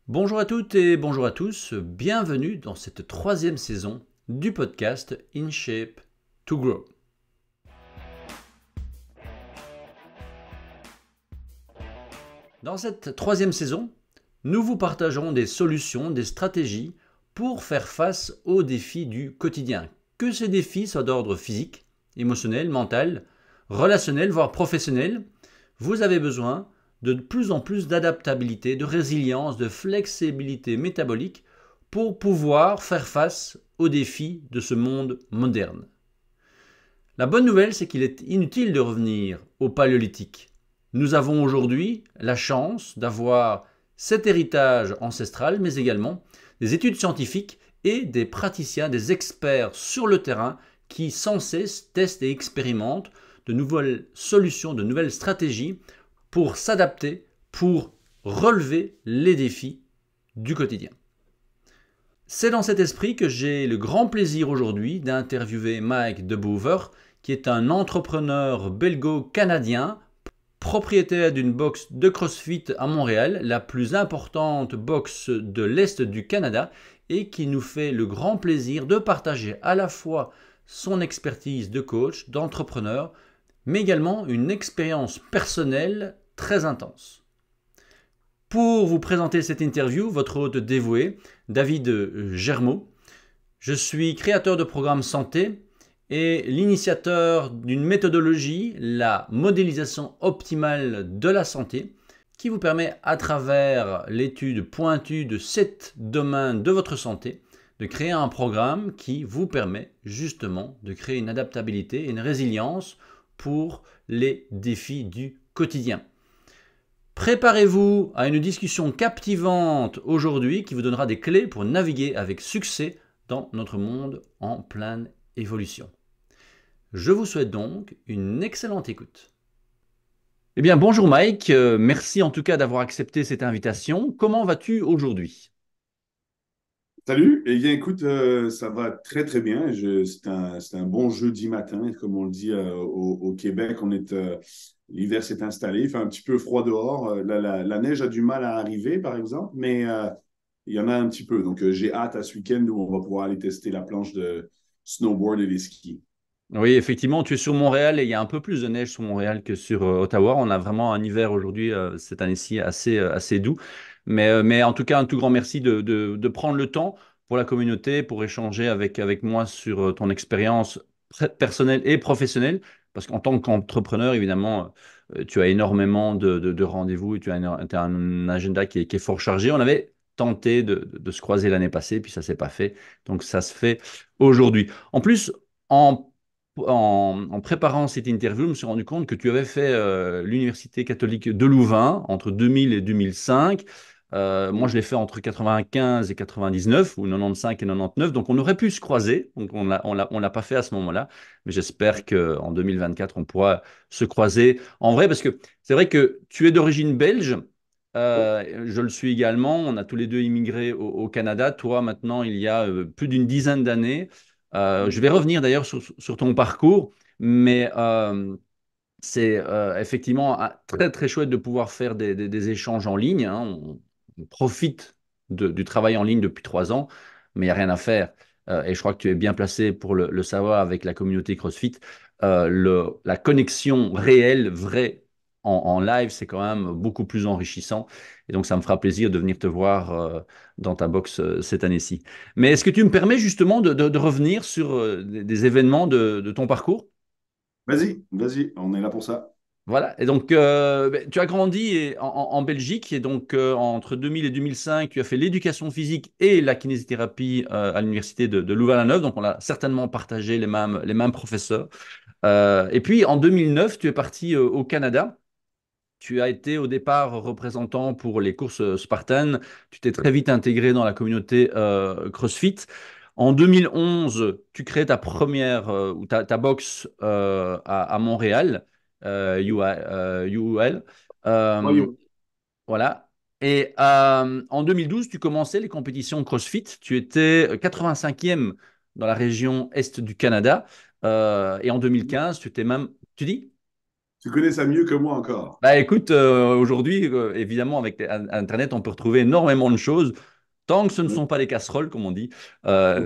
Bonjour à toutes et bonjour à tous, bienvenue dans cette troisième saison du podcast In Shape to Grow. Dans cette troisième saison, nous vous partagerons des solutions, des stratégies pour faire face aux défis du quotidien. Que ces défis soient d'ordre physique, émotionnel, mental, relationnel, voire professionnel, vous avez besoin de plus en plus d'adaptabilité, de résilience, de flexibilité métabolique pour pouvoir faire face aux défis de ce monde moderne. La bonne nouvelle, c'est qu'il est inutile de revenir au paléolithique. Nous avons aujourd'hui la chance d'avoir cet héritage ancestral, mais également des études scientifiques et des praticiens, des experts sur le terrain qui sans cesse testent et expérimentent de nouvelles solutions, de nouvelles stratégies pour s'adapter, pour relever les défis du quotidien. C'est dans cet esprit que j'ai le grand plaisir aujourd'hui d'interviewer Mike De Boever, qui est un entrepreneur belgo-canadien, propriétaire d'une box de CrossFit à Montréal, la plus importante box de l'Est du Canada, et qui nous fait le grand plaisir de partager à la fois son expertise de coach, d'entrepreneur, mais également une expérience personnelle très intense. Pour vous présenter cette interview, votre hôte dévoué, David Germeau. Je suis créateur de programmes santé et l'initiateur d'une méthodologie, la modélisation optimale de la santé, qui vous permet, à travers l'étude pointue de 7 domaines de votre santé, de créer un programme qui vous permet justement de créer une adaptabilité et une résilience pour les défis du quotidien. Préparez-vous à une discussion captivante aujourd'hui qui vous donnera des clés pour naviguer avec succès dans notre monde en pleine évolution. Je vous souhaite donc une excellente écoute. Eh bien, bonjour Mike, merci en tout cas d'avoir accepté cette invitation. Comment vas-tu aujourd'hui? Salut, eh bien écoute, ça va très très bien. C'est un bon jeudi matin, comme on le dit au Québec. L'hiver s'est installé, il fait un petit peu froid dehors. La neige a du mal à arriver, par exemple, mais il y en a un petit peu. Donc j'ai hâte à ce week-end où on va pouvoir aller tester la planche de snowboard et les skis. Oui, effectivement, tu es sur Montréal et il y a un peu plus de neige sur Montréal que sur Ottawa. On a vraiment un hiver aujourd'hui, cette année-ci, assez doux. Mais en tout cas, un tout grand merci de prendre le temps pour la communauté, pour échanger avec moi sur ton expérience personnelle et professionnelle. Parce qu'en tant qu'entrepreneur, évidemment, tu as énormément de rendez-vous et tu as un agenda qui est fort chargé. On avait tenté de se croiser l'année passée, puis ça ne s'est pas fait. Donc, ça se fait aujourd'hui. En plus, en préparant cette interview, je me suis rendu compte que tu avais fait l'Université catholique de Louvain entre 2000 et 2005. Moi, je l'ai fait entre 95 et 99, ou 95 et 99. Donc, on aurait pu se croiser. Donc, on l'a pas fait à ce moment-là. Mais j'espère qu'en 2024, on pourra se croiser en vrai. Parce que c'est vrai que tu es d'origine belge. Je le suis également. On a tous les deux immigré au Canada. Toi, maintenant, il y a plus d'une dizaine d'années. Je vais revenir d'ailleurs sur ton parcours, mais c'est effectivement très très chouette de pouvoir faire des échanges en ligne, hein. On profite du travail en ligne depuis 3 ans, mais il n'y a rien à faire. Et je crois que tu es bien placé pour le savoir avec la communauté CrossFit. La connexion réelle, vraie, en live, c'est quand même beaucoup plus enrichissant. Et donc, ça me fera plaisir de venir te voir dans ta box cette année-ci. Mais est-ce que tu me permets justement de revenir sur des événements de ton parcours? Vas-y, vas-y, on est là pour ça. Voilà, et donc ben, tu as grandi en Belgique, et donc entre 2000 et 2005, tu as fait l'éducation physique et la kinésithérapie à l'université de Louvain-la-Neuve, donc on a certainement partagé les mêmes professeurs. Et puis en 2009, tu es parti au Canada. Tu as été au départ représentant pour les courses Spartan. Tu t'es très vite intégré dans la communauté CrossFit. En 2011, tu crées ta première ou ta box à Montréal, UL. Euh, Voyons. voilà. Et en 2012, tu commençais les compétitions CrossFit. Tu étais 85e dans la région Est du Canada. Et en 2015, tu t'es même... Tu dis? Tu connais ça mieux que moi encore. Bah écoute, aujourd'hui, évidemment, avec Internet, on peut retrouver énormément de choses. Tant que ce ne Oui. sont pas les casseroles, comme on dit,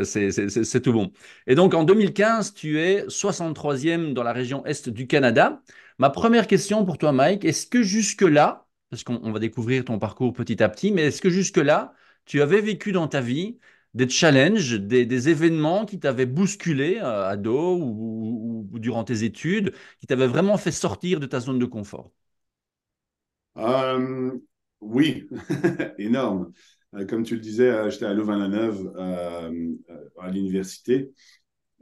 c'est tout bon. Et donc, en 2015, tu es 63e dans la région Est du Canada. Ma première question pour toi, Mike, est-ce que jusque-là, parce qu'on va découvrir ton parcours petit à petit, mais est-ce que jusque-là, tu avais vécu dans ta vie des challenges, des événements qui t'avaient bousculé, ado ou durant tes études, qui t'avaient vraiment fait sortir de ta zone de confort? Euh, oui, énorme. Comme tu le disais, j'étais à Louvain-la-Neuve à l'université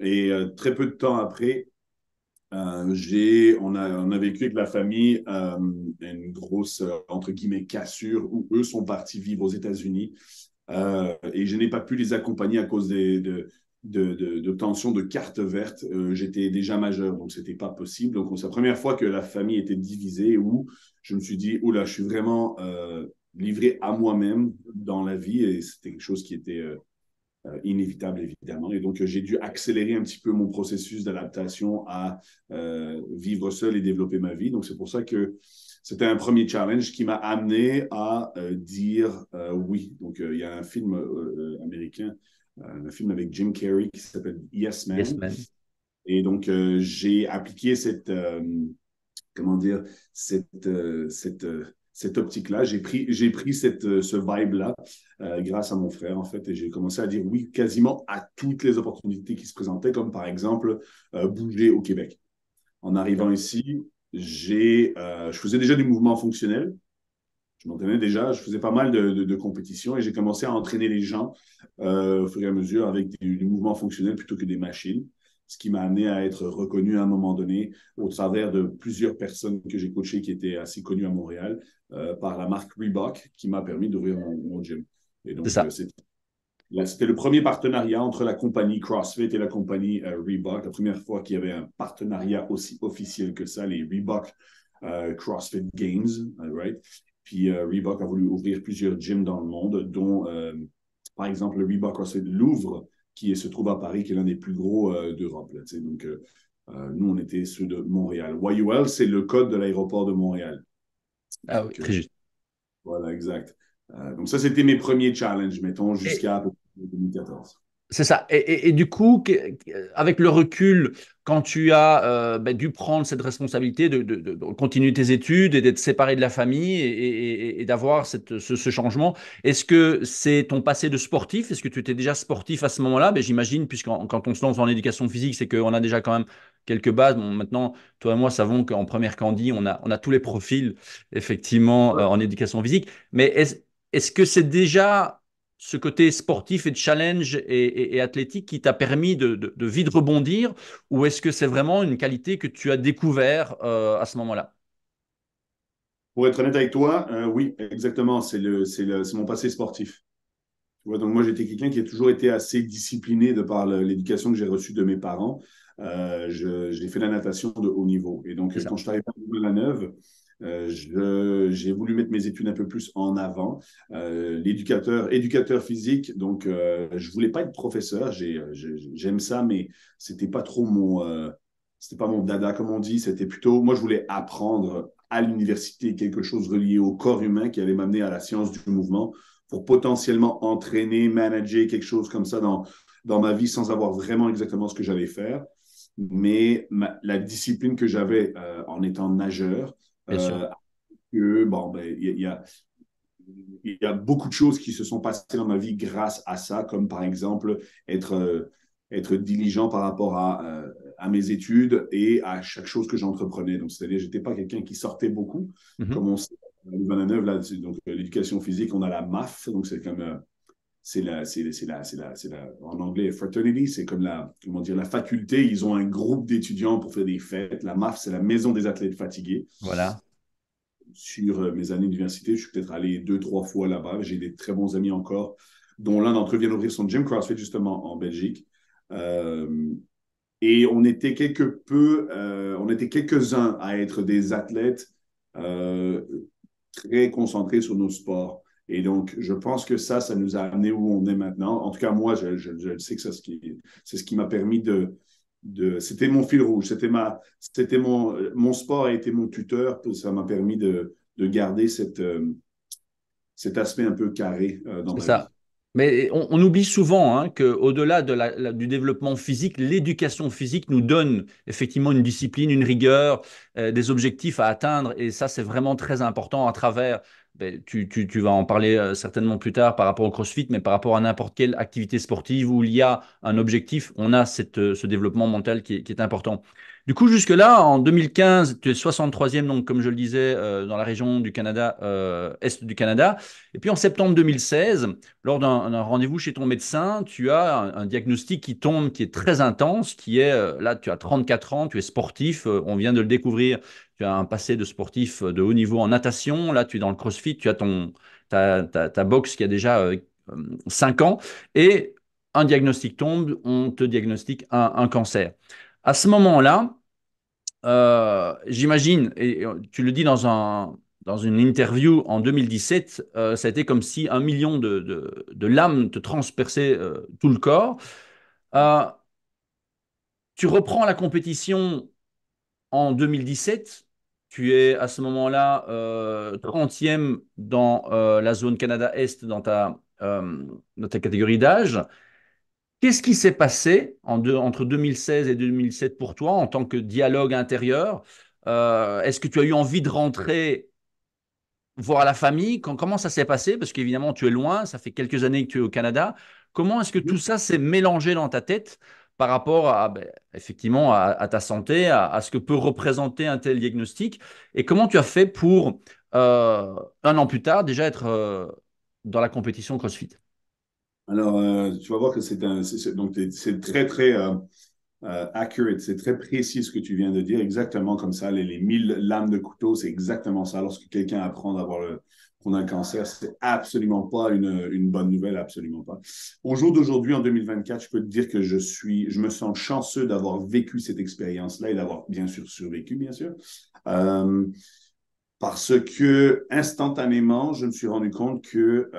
et très peu de temps après, on a vécu avec la famille une grosse, entre guillemets, cassure où eux sont partis vivre aux États-Unis et je n'ai pas pu les accompagner à cause d'obtention de carte verte. J'étais déjà majeur, donc c'était pas possible. Donc c'est la première fois que la famille était divisée où je me suis dit, oula, je suis vraiment livré à moi-même dans la vie et c'était quelque chose qui était inévitable, évidemment. Et donc, j'ai dû accélérer un petit peu mon processus d'adaptation à vivre seul et développer ma vie. Donc, c'est pour ça que c'était un premier challenge qui m'a amené à dire oui. Donc, il y a un film américain, un film avec Jim Carrey qui s'appelle Yes Yes, Man. man. Et donc, j'ai appliqué comment dire, cette optique-là. J'ai pris ce vibe-là grâce à mon frère, en fait, et j'ai commencé à dire oui quasiment à toutes les opportunités qui se présentaient, comme par exemple bouger au Québec. En arrivant ici, je faisais déjà du mouvement fonctionnel. Je m'entraînais déjà, je faisais pas mal de compétitions et j'ai commencé à entraîner les gens au fur et à mesure avec du mouvement fonctionnel plutôt que des machines, ce qui m'a amené à être reconnu à un moment donné au travers de plusieurs personnes que j'ai coachées qui étaient assez connues à Montréal par la marque Reebok qui m'a permis d'ouvrir mon gym. Et C'est donc, ça. c'était le premier partenariat entre la compagnie CrossFit et la compagnie Reebok. La première fois qu'il y avait un partenariat aussi officiel que ça, les Reebok CrossFit Games, right? Puis Reebok a voulu ouvrir plusieurs gyms dans le monde, dont par exemple le Reebok CrossFit Louvre, se trouve à Paris, qui est l'un des plus gros d'Europe. Là, donc, nous, on était ceux de Montréal. YUL, c'est le code de l'aéroport de Montréal. Ah oui, Donc, très juste. voilà, exact. Donc, ça, c'était mes premiers challenges, mettons, Et, jusqu'à 2014. c'est ça. Et du coup, avec le recul, quand tu as dû prendre cette responsabilité de continuer tes études et d'être séparé de la famille et d'avoir ce changement, est-ce que c'est ton passé de sportif? Est-ce que tu étais déjà sportif à ce moment-là? Ben, j'imagine, puisque quand on se lance en éducation physique, c'est qu'on a déjà quand même quelques bases. Bon, maintenant, toi et moi savons qu'en première candie, on a tous les profils, effectivement, en éducation physique. Mais est-ce que c'est déjà ce côté sportif et de challenge et athlétique qui t'a permis de vite rebondir, ou est-ce que c'est vraiment une qualité que tu as découvert à ce moment-là? Pour être honnête avec toi, oui, exactement. C'est mon passé sportif. Tu vois, donc moi, j'étais quelqu'un qui a toujours été assez discipliné de par l'éducation que j'ai reçue de mes parents. J'ai fait la natation de haut niveau. Et donc, C'est ça. quand je suis arrivé à la neuve, j'ai voulu mettre mes études un peu plus en avant. Éducateur physique, donc je voulais pas être professeur. J'aime ça, mais c'était pas trop c'était pas mon dada, comme on dit. C'était plutôt, moi, je voulais apprendre à l'université quelque chose relié au corps humain qui allait m'amener à la science du mouvement pour potentiellement entraîner, manager quelque chose comme ça dans ma vie sans avoir vraiment exactement ce que j'allais faire. Mais la discipline que j'avais en étant nageur, Bien sûr. bon, ben, il y a beaucoup de choses qui se sont passées dans ma vie grâce à ça, comme par exemple être diligent par rapport à mes études et à chaque chose que j'entreprenais. Donc, c'est-à-dire, j'étais pas quelqu'un qui sortait beaucoup, Mhm. comme on sait. À Louvain-la-Neuve, là, donc l'éducation physique, on a la MAF, donc c'est comme en anglais fraternity, c'est comme comment dire, la faculté. Ils ont un groupe d'étudiants pour faire des fêtes. La MAF, c'est la maison des athlètes fatigués. Voilà. Sur mes années d'université, je suis peut-être allé 2, 3 fois là-bas. J'ai des très bons amis encore, dont l'un d'entre eux vient d'ouvrir son gym CrossFit justement en Belgique. Euh, et on était quelques-uns à être des athlètes euh, très concentrés sur nos sports. Et donc, je pense que ça nous a amené où on est maintenant. En tout cas, moi, je sais que c'est ce qui m'a permis c'était mon fil rouge, c'était mon sport a été mon tuteur, ça m'a permis de garder cet aspect un peu carré dans C'est ma vie. ça. Mais on oublie souvent hein, qu'au-delà du développement physique, l'éducation physique nous donne effectivement une discipline, une rigueur, des objectifs à atteindre. Et ça, c'est vraiment très important à travers, ben, tu vas en parler certainement plus tard par rapport au CrossFit, mais par rapport à n'importe quelle activité sportive où il y a un objectif, on a ce développement mental qui est important. Du coup, jusque-là, en 2015, tu es 63e, donc, comme je le disais, dans la région du Canada, Est du Canada. Et puis en septembre 2016, lors d'un rendez-vous chez ton médecin, tu as un diagnostic qui tombe, qui est très intense, qui est, là, tu as 34 ans, tu es sportif, on vient de le découvrir, tu as un passé de sportif de haut niveau en natation, là, tu es dans le CrossFit, tu as ta boxe qui a déjà 5 ans, et un diagnostic tombe, on te diagnostique un cancer. À ce moment-là, j'imagine, et tu le dis dans une interview en 2017, ça a été comme si 1 million de lames te transperçaient tout le corps. Euh, Tu reprends la compétition en 2017. Tu es à ce moment-là 30e dans la zone Canada-Est dans ta catégorie d'âge. Qu'est-ce qui s'est passé entre 2016 et 2007 pour toi en tant que dialogue intérieur? Est-ce que tu as eu envie de rentrer voir la famille? Comment ça s'est passé? Parce qu'évidemment, tu es loin, ça fait quelques années que tu es au Canada. Comment est-ce que tout ça s'est mélangé dans ta tête par rapport à, ben, effectivement, à ta santé, à ce que peut représenter un tel diagnostic? Et comment tu as fait pour, 1 an plus tard, déjà être dans la compétition CrossFit? Alors, tu vas voir que donc c'est très, très accurate, c'est très précis ce que tu viens de dire, exactement comme ça. Les 1000 lames de couteau, c'est exactement ça. Lorsque quelqu'un apprend qu'on a un cancer, c'est absolument pas une bonne nouvelle, absolument pas. Au jour d'aujourd'hui, en 2024, je peux te dire que je me sens chanceux d'avoir vécu cette expérience-là et d'avoir bien sûr survécu, bien sûr. Euh, Parce que instantanément, je me suis rendu compte que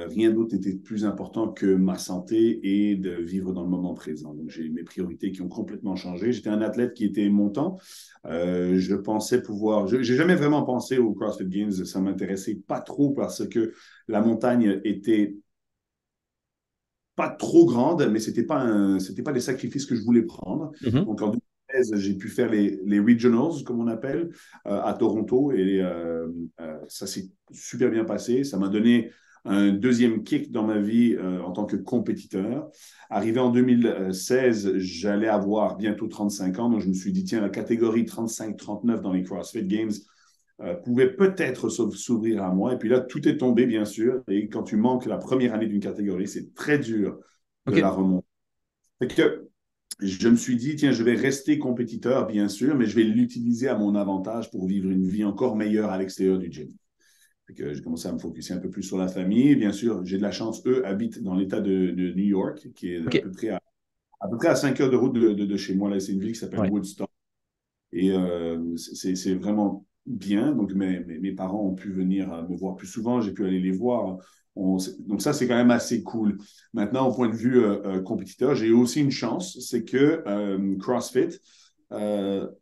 rien d'autre n'était plus important que ma santé et de vivre dans le moment présent. Donc, j'ai mes priorités qui ont complètement changé. J'étais un athlète qui était montant. Je pensais pouvoir. J'ai jamais vraiment pensé au CrossFit Games. Ça m'intéressait pas trop parce que la montagne était pas trop grande, mais c'était pas des sacrifices que je voulais prendre. Mhm. Donc en 2013, j'ai pu faire les regionals, comme on appelle, à Toronto, et ça s'est super bien passé. Ça m'a donné un deuxième kick dans ma vie en tant que compétiteur. Arrivé en 2016, j'allais avoir bientôt 35 ans, donc je me suis dit, tiens, la catégorie 35-39 dans les CrossFit Games, pouvait peut-être s'ouvrir à moi. Et puis là, tout est tombé, bien sûr. Et quand tu manques la première année d'une catégorie, c'est très dur de Ok. la remonter. Fait que je me suis dit, tiens, je vais rester compétiteur, bien sûr, mais je vais l'utiliser à mon avantage pour vivre une vie encore meilleure à l'extérieur du gym. Fait que j'ai commencé à me focusser un peu plus sur la famille. Bien sûr, j'ai de la chance, eux habitent dans l'État de New York, qui est Ok. à peu près à 5 heures de route de chez moi. Là, c'est une ville qui s'appelle Ouais. Woodstock. Et c'est vraiment bien. Donc, mes parents ont pu venir me voir plus souvent. J'ai pu aller les voir. Donc, ça, c'est quand même assez cool. Maintenant, au point de vue compétiteur, j'ai eu aussi une chance. C'est que CrossFit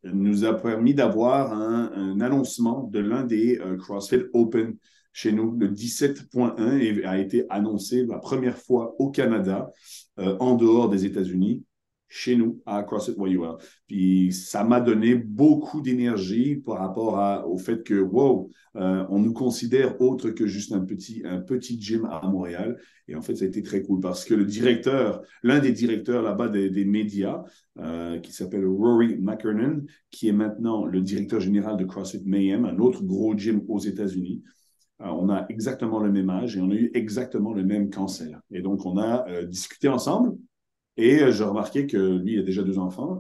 nous a permis d'avoir un annoncement de l'un des CrossFit Open chez nous. Le 17.1 a été annoncé la première fois au Canada, en dehors des États-Unis, chez nous, à CrossFit Wayuwa. Puis ça m'a donné beaucoup d'énergie par rapport au fait que, wow, on nous considère autre que juste un petit gym à Montréal. Et en fait, ça a été très cool parce que l'un des directeurs là-bas des médias, qui s'appelle Rory McKernan, qui est maintenant le directeur général de CrossFit Mayhem, un autre gros gym aux États-Unis. On a exactement le même âge et on a eu exactement le même cancer. Et donc, on a discuté ensemble et je remarquais que lui, il a déjà 2 enfants,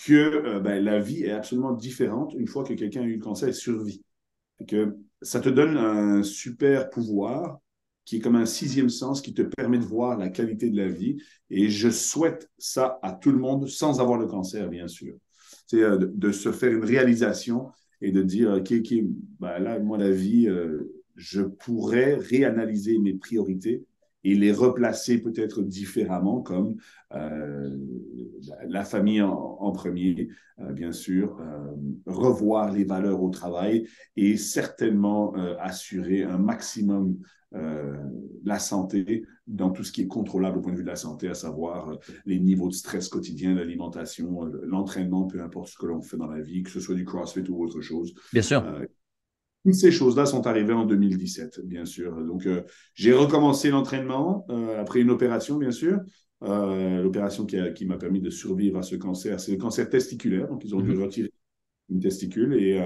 que ben, la vie est absolument différente une fois que quelqu'un a eu le cancer et survit. Que ça te donne un super pouvoir qui est comme un sixième sens qui te permet de voir la qualité de la vie. Et je souhaite ça à tout le monde sans avoir le cancer, bien sûr. C'est de se faire une réalisation et de dire, OK, ben là, moi, la vie, je pourrais réanalyser mes priorités et les replacer peut-être différemment, comme euh, la famille en premier, bien sûr, revoir les valeurs au travail et certainement assurer un maximum euh, la santé dans tout ce qui est contrôlable au point de vue de la santé, à savoir les niveaux de stress quotidien, l'alimentation, l'entraînement, peu importe ce que l'on fait dans la vie, que ce soit du CrossFit ou autre chose. Bien sûr. Euh, Toutes ces choses-là sont arrivées en 2017, bien sûr. Donc, j'ai recommencé l'entraînement après une opération, bien sûr. L'opération qui m'a permis de survivre à ce cancer, c'est le cancer testiculaire. Donc, ils ont dû Mhm. retirer une testicule et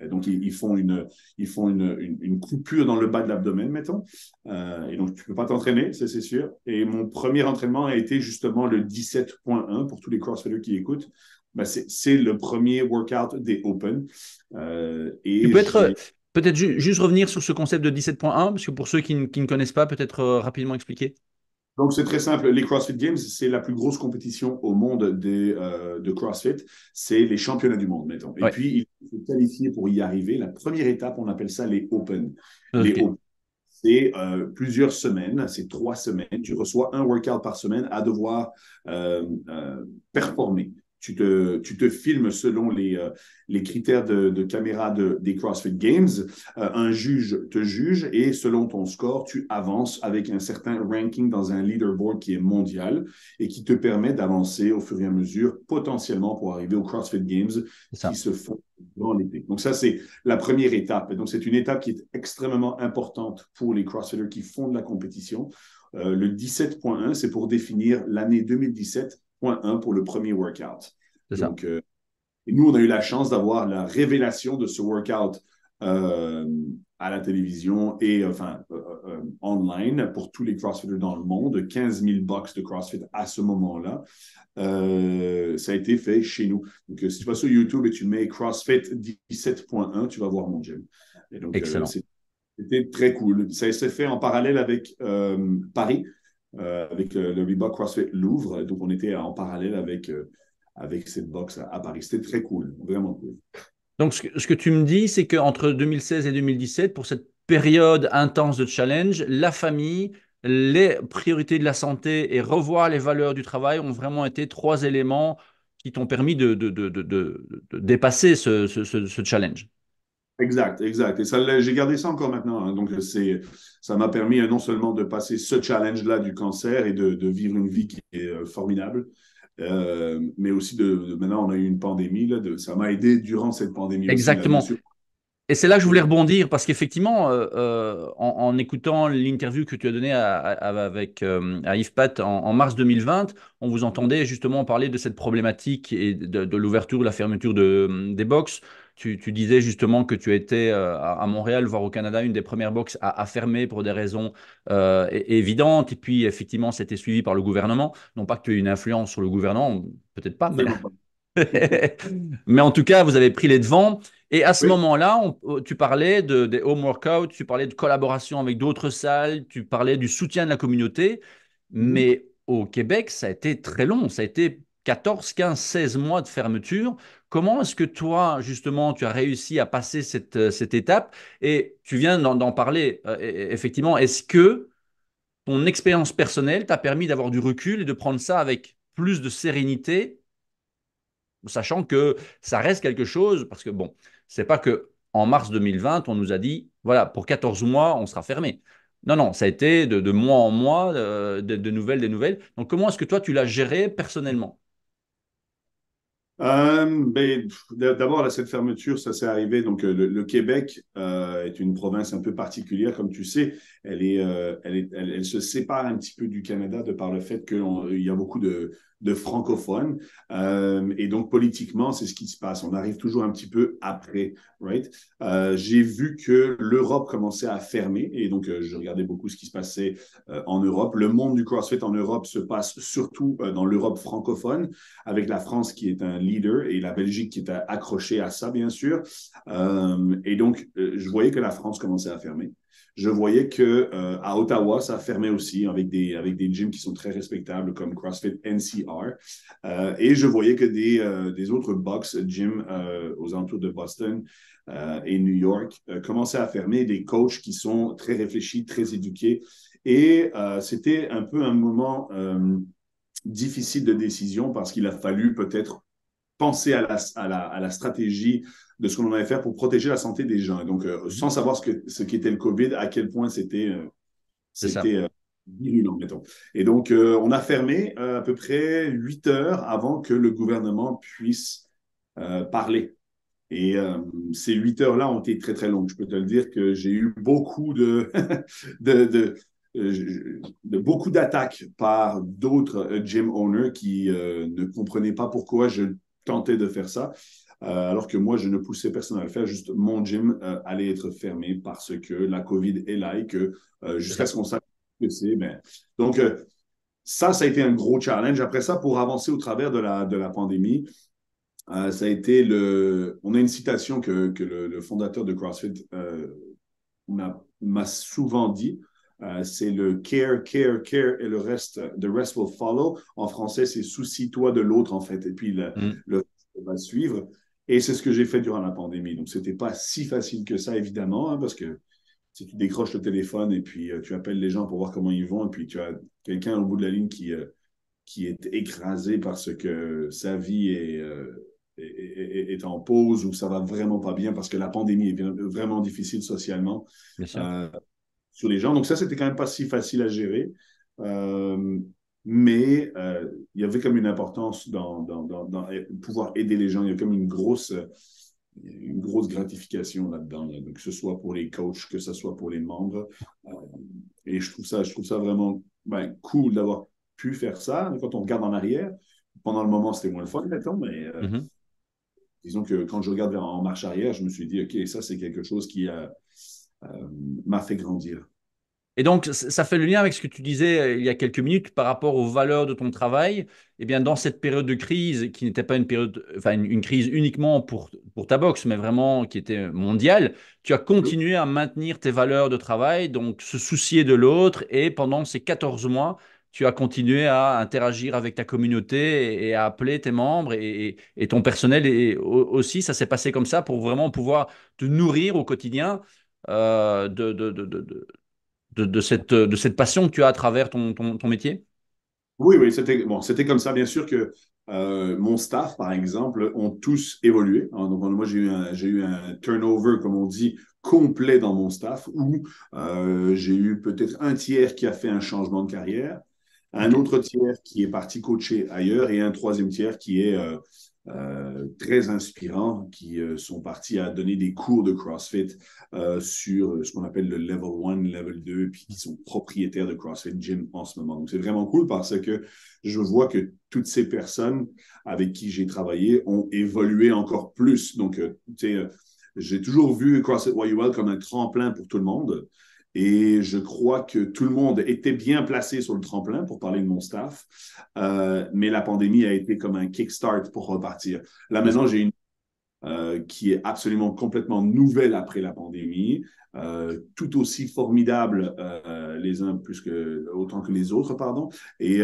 donc ils font une coupure dans le bas de l'abdomen, mettons. Et donc, tu ne peux pas t'entraîner, c'est sûr. Et mon premier entraînement a été justement le 17.1 pour tous les CrossFitters qui écoutent. Ben, c'est le premier workout des Open. Tu Et peux être j'ai peut-être juste revenir sur ce concept de 17.1, parce que pour ceux qui ne connaissent pas, peut-être rapidement expliquer. Donc, c'est très simple. Les CrossFit Games, c'est la plus grosse compétition au monde de CrossFit. C'est les championnats du monde, mettons. Et Ouais. puis, il faut qualifier pour y arriver. La première étape, on appelle ça les Open. Les Ok. Open, c'est plusieurs semaines, c'est 3 semaines. Tu reçois un workout par semaine à devoir performer. Tu te filmes selon les critères de caméra des CrossFit Games. Un juge te juge et selon ton score, tu avances avec un certain ranking dans un leaderboard qui est mondial et qui te permet d'avancer au fur et à mesure, potentiellement pour arriver aux CrossFit Games C'est qui ça. se font dans l'été. Donc ça, c'est la première étape. Et donc c'est une étape qui est extrêmement importante pour les CrossFitters qui font de la compétition. Le 17.1, c'est pour définir l'année 2017.1 pour le premier workout. C'est ça. Donc, et nous, on a eu la chance d'avoir la révélation de ce workout euh, à la télévision et online pour tous les CrossFitters dans le monde, 15 000 box de CrossFit à ce moment-là. Ça a été fait chez nous. Donc, si tu vas sur YouTube et tu mets CrossFit 17.1, tu vas voir mon gym. Et donc, Excellent. c'était très cool. Ça s'est fait en parallèle avec Paris, avec le Reebok CrossFit Louvre. Donc, on était en parallèle avec cette box à Paris. C'était très cool, vraiment cool. Donc, ce que tu me dis, c'est qu'entre 2016 et 2017, pour cette période intense de challenge, la famille, les priorités de la santé et revoir les valeurs du travail ont vraiment été trois éléments qui t'ont permis de dépasser ce challenge. Exact, exact. Et ça, j'ai gardé ça encore maintenant, hein. Donc, ça m'a permis non seulement de passer ce challenge-là du cancer et de vivre une vie qui est formidable, mais aussi maintenant, on a eu une pandémie, là, ça m'a aidé durant cette pandémie aussi, là, bien Exactement. sûr. Et c'est là que je voulais Oui. rebondir, parce qu'effectivement, en écoutant l'interview que tu as donnée à Yves Pat en mars 2020, on vous entendait justement parler de cette problématique et de l'ouverture ou la fermeture des box. Tu disais justement que tu étais à Montréal, voire au Canada, une des premières box à fermer pour des raisons évidentes. Et puis, effectivement, c'était suivi par le gouvernement. Non pas que tu aies une influence sur le gouvernement, peut-être pas, mais Absolument pas. mais en tout cas, vous avez pris les devants. Et à ce Oui. moment-là, tu parlais des home workouts, tu parlais de collaboration avec d'autres salles, tu parlais du soutien de la communauté. Mhm. Mais au Québec, ça a été très long. Ça a été 14, 15, 16 mois de fermeture. Comment est-ce que toi, justement, tu as réussi à passer cette étape? Et tu viens d'en parler, effectivement. Est-ce que ton expérience personnelle t'a permis d'avoir du recul et de prendre ça avec plus de sérénité, sachant que ça reste quelque chose, parce que bon, c'est pas que en mars 2020, on nous a dit, voilà, pour 14 mois, on sera fermé. Non, non, ça a été de mois en mois, de nouvelles, des nouvelles. Donc, comment est-ce que toi, tu l'as géré personnellement? D'abord, là, cette fermeture, ça s'est arrivé. Donc, le Québec est une province un peu particulière, comme tu sais. Elle se sépare un petit peu du Canada de par le fait qu'il y a beaucoup de francophones. Et donc, politiquement, c'est ce qui se passe. On arrive toujours un petit peu après, right? J'ai vu que l'Europe commençait à fermer. Et donc, je regardais beaucoup ce qui se passait en Europe. Le monde du CrossFit en Europe se passe surtout dans l'Europe francophone, avec la France qui est un leader et la Belgique qui est accrochée à ça, bien sûr. Et donc, je voyais que la France commençait à fermer. Je voyais que à Ottawa, ça fermait aussi avec des gyms qui sont très respectables comme CrossFit NCR. Et je voyais que des autres box gyms aux alentours de Boston et New York commençaient à fermer, des coachs qui sont très réfléchis, très éduqués Et c'était un peu un moment difficile de décision parce qu'il a fallu peut-être penser à la stratégie de ce qu'on allait faire pour protéger la santé des gens. Et donc, Mhm. sans savoir ce qu'était le COVID, à quel point C'est ça. c'était virulent, mettons. Et donc, on a fermé à peu près 8 heures avant que le gouvernement puisse parler. Et ces 8 heures-là ont été très, très longues. Je peux te le dire que j'ai eu beaucoup de, de, beaucoup d'attaques par d'autres gym owners qui ne comprenaient pas pourquoi je tentais de faire ça, alors que moi, je ne poussais personne à le faire. Juste mon gym allait être fermé parce que la COVID est là et que C'est jusqu'à ça. ce qu'on sache ce que c'est. Ben, donc, ça a été un gros challenge. Après ça, pour avancer au travers de la pandémie, ça a été le. On a une citation que le fondateur de CrossFit m'a souvent dit. C'est le care, care, care et le reste, the rest will follow. En français, c'est soucie-toi de l'autre, en fait. Et puis Mm. le reste va suivre. Et c'est ce que j'ai fait durant la pandémie. Donc, c'était pas si facile que ça, évidemment, hein, parce que si tu décroches le téléphone et puis tu appelles les gens pour voir comment ils vont, et puis tu as quelqu'un au bout de la ligne qui est écrasé parce que sa vie est en pause ou ça va vraiment pas bien parce que la pandémie est vraiment difficile socialement Bien sûr. euh, sur les gens. Donc ça, c'était quand même pas si facile à gérer. Euh, mais il y avait comme une importance dans pouvoir aider les gens. Il y a comme une grosse gratification là-dedans, là. Donc, que ce soit pour les coachs, que ce soit pour les membres. Euh, et je trouve ça vraiment ben, cool d'avoir pu faire ça. Quand on regarde en arrière, pendant le moment, c'était moins le fun, mettons, mais Mhm. disons que quand je regarde en marche arrière, je me suis dit, OK, ça, c'est quelque chose qui m'a fait grandir. Et donc, ça fait le lien avec ce que tu disais il y a quelques minutes par rapport aux valeurs de ton travail. Eh bien, dans cette période de crise, qui n'était pas une période, enfin, une crise uniquement pour ta boxe, mais vraiment qui était mondiale, tu as continué à maintenir tes valeurs de travail, donc se soucier de l'autre. Et pendant ces 14 mois, tu as continué à interagir avec ta communauté et à appeler tes membres et ton personnel. Et aussi, ça s'est passé comme ça pour vraiment pouvoir te nourrir au quotidien de cette passion que tu as à travers ton métier? Oui, oui, c'était bon, c'était comme ça. Bien sûr que mon staff, par exemple, ont tous évolué. Hein, donc, moi, j'ai eu un turnover, comme on dit, complet dans mon staff, où j'ai eu peut-être un tiers qui a fait un changement de carrière, un OK. autre tiers qui est parti coacher ailleurs et un troisième tiers qui est très inspirant, qui sont partis à donner des cours de CrossFit sur ce qu'on appelle le level 1, level 2, puis qui sont propriétaires de CrossFit Gym en ce moment. Donc, c'est vraiment cool parce que je vois que toutes ces personnes avec qui j'ai travaillé ont évolué encore plus. Donc, tu sais, j'ai toujours vu CrossFit YUL comme un tremplin pour tout le monde. Et je crois que tout le monde était bien placé sur le tremplin pour parler de mon staff. Mais la pandémie a été comme un kickstart pour repartir. Là, Bien maintenant, sûr. j'ai une qui est absolument complètement nouvelle après la pandémie, tout aussi formidable les uns plus que autant que les autres, pardon. Et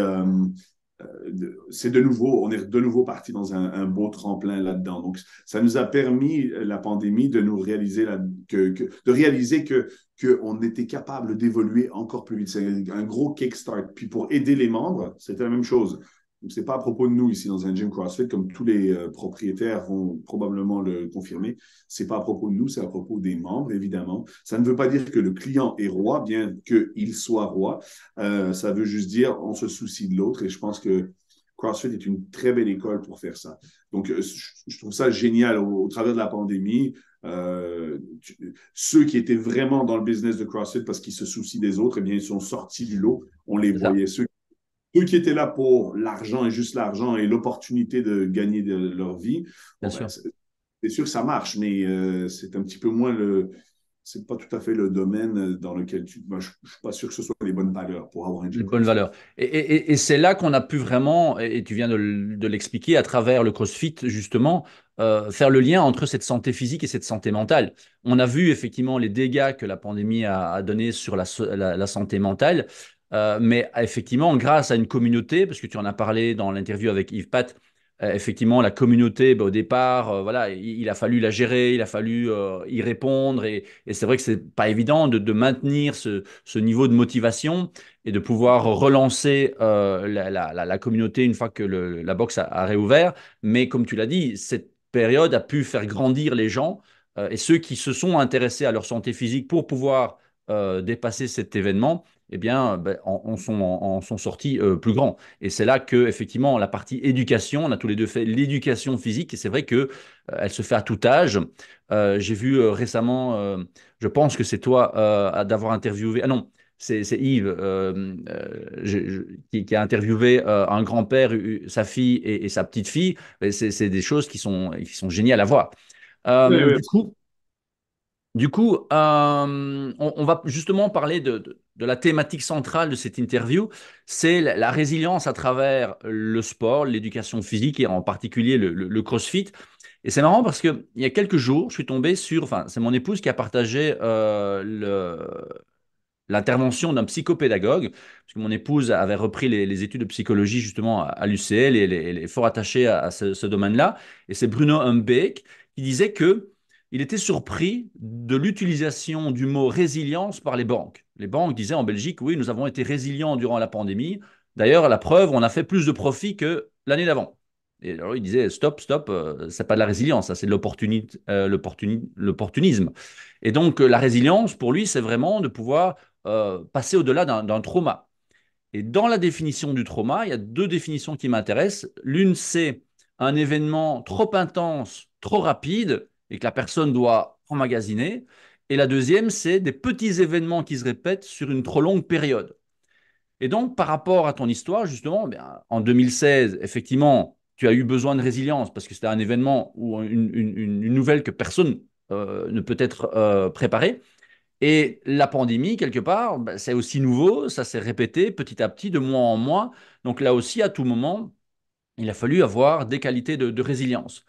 c'est de nouveau, on est de nouveau parti dans un beau tremplin là-dedans. Donc, ça nous a permis la pandémie de nous réaliser de réaliser que qu'on était capable d'évoluer encore plus vite. C'est un gros kickstart. Puis pour aider les membres, c'était la même chose. C'est pas à propos de nous ici dans un gym CrossFit, comme tous les propriétaires vont probablement le confirmer. C'est pas à propos de nous, c'est à propos des membres, évidemment. Ça ne veut pas dire que le client est roi, bien qu'il soit roi. Ça veut juste dire on se soucie de l'autre et je pense que CrossFit est une très belle école pour faire ça. Donc, je trouve ça génial au travers de la pandémie. Ceux qui étaient vraiment dans le business de CrossFit parce qu'ils se soucient des autres, eh bien, ils sont sortis du lot. On les C'est ça. voyait. Ceux qui étaient là pour l'argent et juste l'argent et l'opportunité de gagner de leur vie, Bien bon, ben, sûr. c'est sûr que ça marche, mais c'est un petit peu moins c'est pas tout à fait le domaine dans lequel moi, je ne suis pas sûr que ce soit les bonnes valeurs pour avoir un Les gym bonnes CrossFit. valeurs. Et c'est là qu'on a pu vraiment, et tu viens de l'expliquer à travers le CrossFit, justement, faire le lien entre cette santé physique et cette santé mentale. On a vu effectivement les dégâts que la pandémie a donné sur la santé mentale, mais effectivement, grâce à une communauté, parce que tu en as parlé dans l'interview avec Yves Pat, effectivement, la communauté, au départ, voilà, il a fallu la gérer, il a fallu y répondre. Et c'est vrai que c'est pas évident de maintenir ce niveau de motivation et de pouvoir relancer la communauté une fois que la boxe a réouvert. Mais comme tu l'as dit, cette période a pu faire grandir les gens et ceux qui se sont intéressés à leur santé physique pour pouvoir dépasser cet événement, eh bien, ben, en sont sortis plus grands. Et c'est là que, effectivement, la partie éducation, on a tous les deux fait l'éducation physique, et c'est vrai que elle se fait à tout âge. J'ai vu récemment, je pense que c'est toi d'avoir interviewé. Ah non, c'est Yves qui a interviewé un grand-père, sa fille et sa petite-fille. C'est des choses qui sont géniales à voir. Oui, oui. On va justement parler de la thématique centrale de cette interview, c'est la résilience à travers le sport, l'éducation physique et en particulier le CrossFit. Et c'est marrant parce qu'il y a quelques jours, je suis tombé sur, enfin, c'est mon épouse qui a partagé l'intervention d'un psychopédagogue, parce que mon épouse avait repris les études de psychologie justement à l'UCL et elle est fort attachée à ce domaine-là. Et c'est Bruno Humbeek qui disait que il était surpris de l'utilisation du mot résilience par les banques. Les banques disaient en Belgique, oui, nous avons été résilients durant la pandémie. D'ailleurs, la preuve, on a fait plus de profits que l'année d'avant. Et alors, il disait, stop, stop, c'est pas de la résilience, ça, c'est de l'opportunisme. Et donc, la résilience, pour lui, c'est vraiment de pouvoir passer au-delà d'un trauma. Et dans la définition du trauma, il y a deux définitions qui m'intéressent. L'une, c'est un événement trop intense, trop rapide, et que la personne doit emmagasiner. Et la deuxième, c'est des petits événements qui se répètent sur une trop longue période. Et donc, par rapport à ton histoire, justement, bien, en 2016, effectivement, tu as eu besoin de résilience parce que c'était un événement ou une nouvelle que personne ne peut être préparé. Et la pandémie, quelque part, ben, c'est aussi nouveau, ça s'est répété petit à petit, de mois en mois. Donc là aussi, à tout moment, il a fallu avoir des qualités de résilience.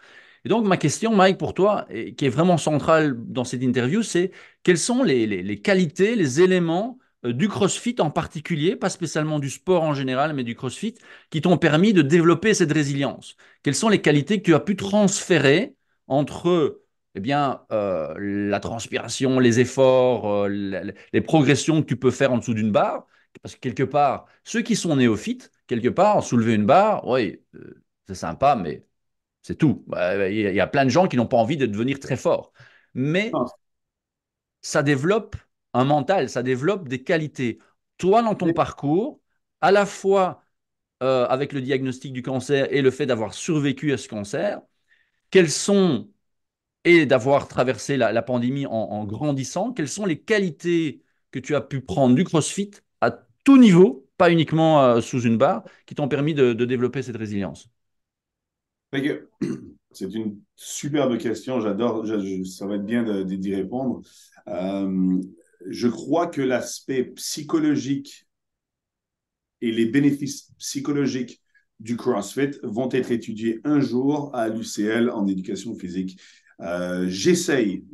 Et donc, ma question, Mike, pour toi, et qui est vraiment centrale dans cette interview, c'est quelles sont les qualités, les éléments du CrossFit en particulier, pas spécialement du sport en général, mais du CrossFit, qui t'ont permis de développer cette résilience? Quelles sont les qualités que tu as pu transférer entre eh bien, la transpiration, les efforts, les progressions que tu peux faire en dessous d'une barre? Parce que quelque part, ceux qui sont néophytes, quelque part, soulever une barre, oui, c'est sympa, mais c'est tout. Il y a plein de gens qui n'ont pas envie de devenir très forts. Mais Non, ça développe un mental, ça développe des qualités. Toi, dans ton parcours, à la fois avec le diagnostic du cancer et le fait d'avoir survécu à ce cancer, quels sont, et d'avoir traversé la pandémie en grandissant, quelles sont les qualités que tu as pu prendre du CrossFit à tout niveau, pas uniquement sous une barre, qui t'ont permis de développer cette résilience? fait que c'est une superbe question. J'adore. Ça va être bien d'y répondre. Euh, je crois que l'aspect psychologique et les bénéfices psychologiques du CrossFit vont être étudiés un jour à l'UCL en éducation physique. J'essaye,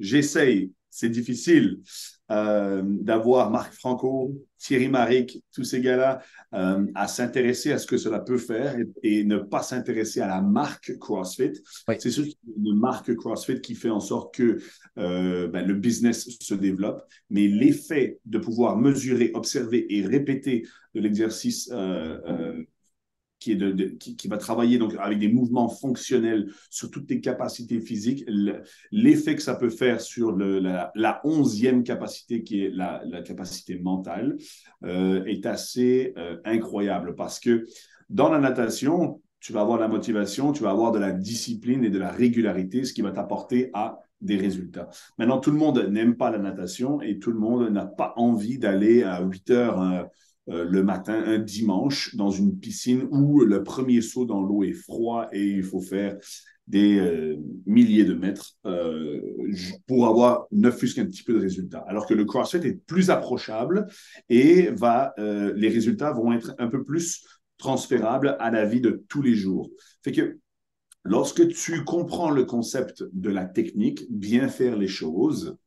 c'est difficile d'avoir Marc Franco, Thierry Maric, tous ces gars-là à s'intéresser à ce que cela peut faire et ne pas s'intéresser à la marque CrossFit. Oui. C'est sûr qu'il y a une marque CrossFit qui fait en sorte que le business se développe, mais l'effet de pouvoir mesurer, observer et répéter de l'exercice qui va travailler donc avec des mouvements fonctionnels sur toutes tes capacités physiques, l'effet que ça peut faire sur la 11e capacité qui est la capacité mentale est assez incroyable parce que dans la natation, tu vas avoir de la motivation, tu vas avoir de la discipline et de la régularité, ce qui va t'apporter à des résultats. Maintenant, tout le monde n'aime pas la natation et tout le monde n'a pas envie d'aller à 8 heures le matin, un dimanche, dans une piscine où le premier saut dans l'eau est froid et il faut faire des milliers de mètres pour avoir ne fût-ce qu'un petit peu de résultats. Alors que le CrossFit est plus approchable et les résultats vont être un peu plus transférables à la vie de tous les jours. Fait que lorsque tu comprends le concept de la technique, bien faire les choses,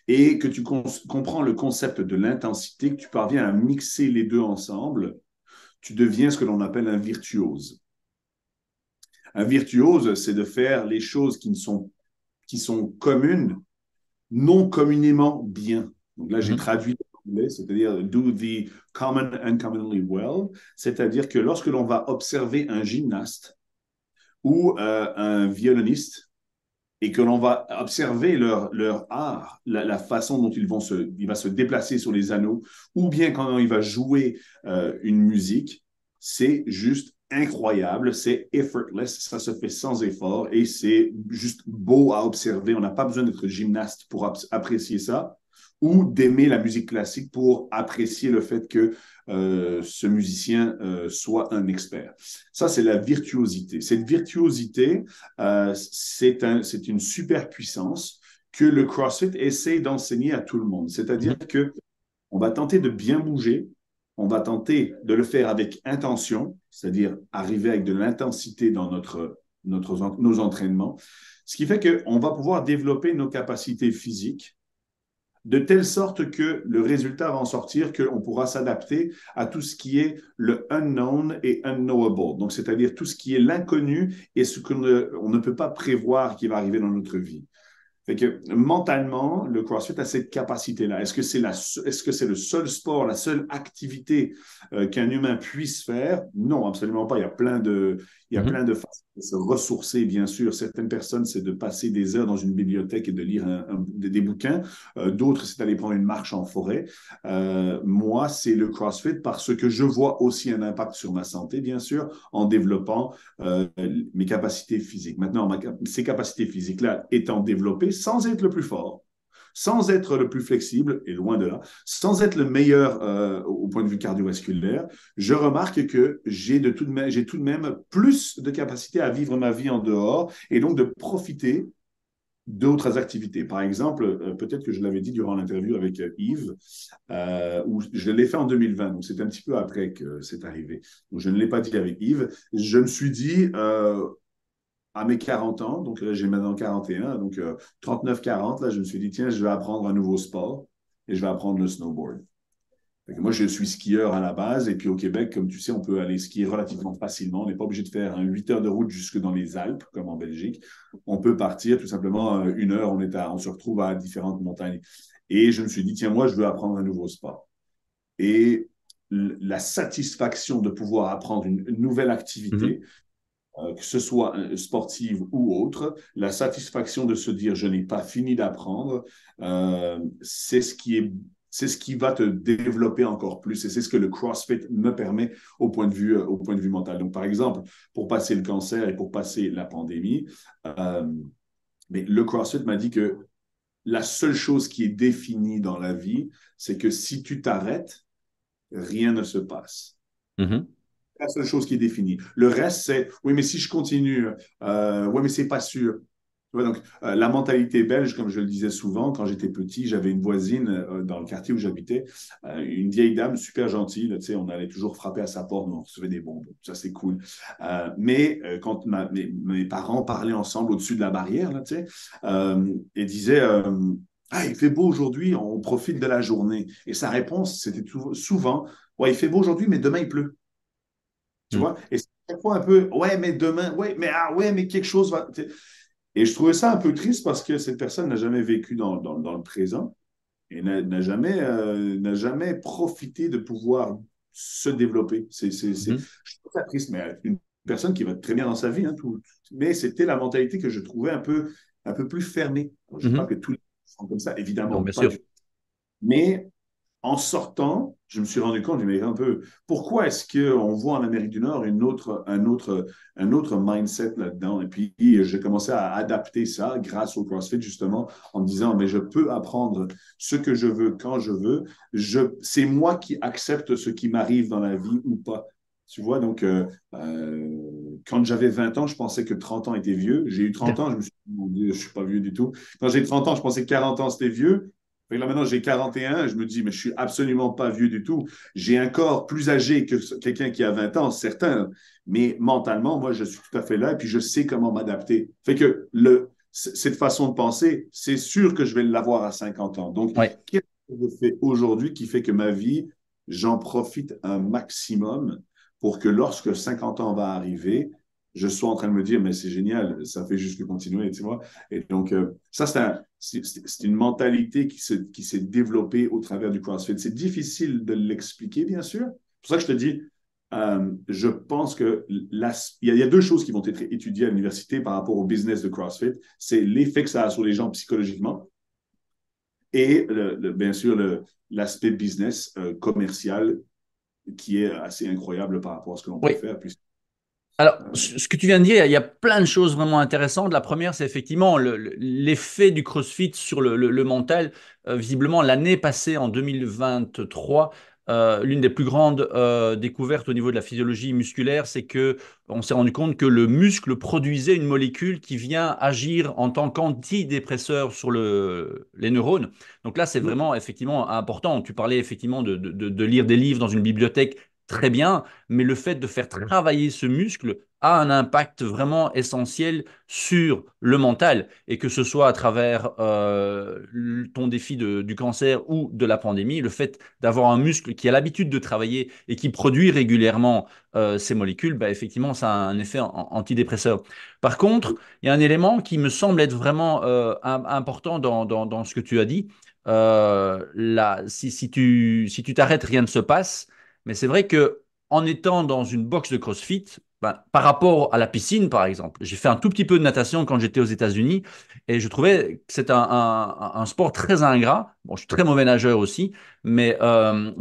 et que tu comprends le concept de l'intensité, que tu parviens à mixer les deux ensemble, tu deviens ce que l'on appelle un virtuose. Un virtuose, c'est de faire les choses qui sont communes, non communément bien. Donc là, j'ai Mhm. traduit en anglais, c'est-à-dire do the common uncommonly well, c'est-à-dire que lorsque l'on va observer un gymnaste ou un violoniste, et que l'on va observer leur art, la façon dont il va se déplacer sur les anneaux, ou bien quand il va jouer une musique, c'est juste incroyable, c'est effortless, ça se fait sans effort et c'est juste beau à observer. On n'a pas besoin d'être gymnaste pour apprécier ça ou d'aimer la musique classique pour apprécier le fait que ce musicien soit un expert. Ça, c'est la virtuosité. Cette virtuosité, c'est une super puissance que le CrossFit essaie d'enseigner à tout le monde. C'est-à-dire Mhm. que on va tenter de bien bouger, on va tenter de le faire avec intention, c'est-à-dire arriver avec de l'intensité dans nos entraînements, ce qui fait qu'on va pouvoir développer nos capacités physiques de telle sorte que le résultat va en sortir qu'on pourra s'adapter à tout ce qui est le unknown et unknowable. Donc, c'est-à-dire tout ce qui est l'inconnu et ce qu'on ne peut pas prévoir qui va arriver dans notre vie. Fait que mentalement, le CrossFit a cette capacité-là. Est-ce que c'est le seul sport, la seule activité qu'un humain puisse faire? Non, absolument pas. Il y a Mhm. plein de façons de se ressourcer, bien sûr. Certaines personnes, c'est de passer des heures dans une bibliothèque et de lire des bouquins. D'autres, c'est d'aller prendre une marche en forêt. Moi, c'est le CrossFit parce que je vois aussi un impact sur ma santé, bien sûr, en développant mes capacités physiques. Maintenant, ces capacités physiques-là étant développées sans être le plus fort, sans être le plus flexible, et loin de là, sans être le meilleur au point de vue cardiovasculaire, je remarque que j'ai tout de même plus de capacité à vivre ma vie en dehors et donc de profiter d'autres activités. Par exemple, peut-être que je l'avais dit durant l'interview avec Yves, où je l'ai fait en 2020, donc c'est un petit peu après que c'est arrivé. Donc je ne l'ai pas dit avec Yves. Je me suis dit, à mes 40 ans, donc là j'ai maintenant 41, donc 39-40, là je me suis dit, tiens, je vais apprendre un nouveau sport et je vais apprendre le snowboard. Moi, je suis skieur à la base, et puis au Québec, comme tu sais, on peut aller skier relativement facilement. On n'est pas obligé de faire 8 heures de route jusque dans les Alpes, comme en Belgique. On peut partir tout simplement 1 heure, on se retrouve à différentes montagnes. Et je me suis dit, tiens, moi, je veux apprendre un nouveau sport. Et la satisfaction de pouvoir apprendre une nouvelle Mhm. activité, que ce soit sportive ou autre, la satisfaction de se dire je n'ai pas fini d'apprendre, c'est ce qui va te développer encore plus et c'est ce que le CrossFit me permet au point de vue mental. Donc, par exemple, pour passer le cancer et pour passer la pandémie, euh, mais le CrossFit m'a dit que la seule chose qui est définie dans la vie, c'est que si tu t'arrêtes, rien ne se passe. Mhm. La seule chose qui est définie. Le reste, c'est oui, mais si je continue, oui, mais c'est pas sûr. Tu vois, donc, la mentalité belge, comme je le disais souvent, quand j'étais petit, j'avais une voisine dans le quartier où j'habitais, une vieille dame super gentille. Là, tu sais, on allait toujours frapper à sa porte, on recevait des bonbons. Ça, c'est cool. Mais quand mes parents parlaient ensemble au-dessus de la barrière, là, tu sais, et disaient ah, il fait beau aujourd'hui, on profite de la journée. Et sa réponse, c'était souvent ouais, il fait beau aujourd'hui, mais demain, il pleut. Tu Mhm. vois? Et c'est chaque fois un peu, ouais, mais demain, ouais, mais quelque chose va. Et je trouvais ça un peu triste parce que cette personne n'a jamais vécu dans le présent et n'a jamais profité de pouvoir se développer. Mhm. Je trouve ça triste, mais une personne qui va très bien dans sa vie, hein, mais c'était la mentalité que je trouvais un peu plus fermée. Alors, je ne dis pas Mhm. que tous les gens sont comme ça, Non, évidemment, bien pas sûr. du tout. Mais en sortant, je me suis rendu compte, mais un peu, pourquoi est-ce qu'on voit en Amérique du Nord un autre mindset là-dedans? Et puis, j'ai commencé à adapter ça grâce au CrossFit, justement, en me disant, mais je peux apprendre ce que je veux quand je veux. C'est moi qui accepte ce qui m'arrive dans la vie ou pas. Tu vois, donc, quand j'avais 20 ans, je pensais que 30 ans était vieux. J'ai eu 30 ans, je me suis dit, mon Dieu, je ne suis pas vieux du tout. Quand j'ai 30 ans, je pensais que 40 ans, c'était vieux. Fait que là, maintenant, j'ai 41, je me dis, mais je suis absolument pas vieux du tout. J'ai un corps plus âgé que quelqu'un qui a 20 ans, certain, mais mentalement, moi, je suis tout à fait là et puis je sais comment m'adapter. Fait que cette façon de penser, c'est sûr que je vais l'avoir à 50 ans. Donc, Ouais. qu'est-ce que je fais aujourd'hui qui fait que ma vie, j'en profite un maximum pour que lorsque 50 ans va arriver, je sois en train de me dire, mais c'est génial, ça fait juste que continuer, tu vois. Et donc, ça, c'est une mentalité qui s'est développée au travers du CrossFit. C'est difficile de l'expliquer, bien sûr. C'est pour ça que je te dis, je pense il y a deux choses qui vont être étudiées à l'université par rapport au business de CrossFit. C'est l'effet que ça a sur les gens psychologiquement et bien sûr l'aspect business commercial qui est assez incroyable par rapport à ce que l'on peut Oui. faire. Puis, Alors, euh, ce que tu viens de dire, il y a plein de choses vraiment intéressantes. La première, c'est effectivement l'effet du CrossFit sur le mental. Visiblement, l'année passée, en 2023, l'une des plus grandes découvertes au niveau de la physiologie musculaire, c'est que on s'est rendu compte que le muscle produisait une molécule qui vient agir en tant qu'antidépresseur sur les neurones. Donc là, c'est vraiment effectivement important. Tu parlais effectivement de lire des livres dans une bibliothèque. Très bien, mais le fait de faire travailler ce muscle a un impact vraiment essentiel sur le mental, et que ce soit à travers ton défi du cancer ou de la pandémie, le fait d'avoir un muscle qui a l'habitude de travailler et qui produit régulièrement ces molécules, bah, effectivement, ça a un effet antidépresseur. Par contre, il y a un élément qui me semble être vraiment important dans ce que tu as dit. Si tu t'arrêtes, rien ne se passe. Mais c'est vrai que en étant dans une box de CrossFit, ben, par rapport à la piscine, par exemple, j'ai fait un tout petit peu de natation quand j'étais aux États-Unis et je trouvais que c'est un sport très ingrat. Bon, je suis très mauvais nageur aussi, mais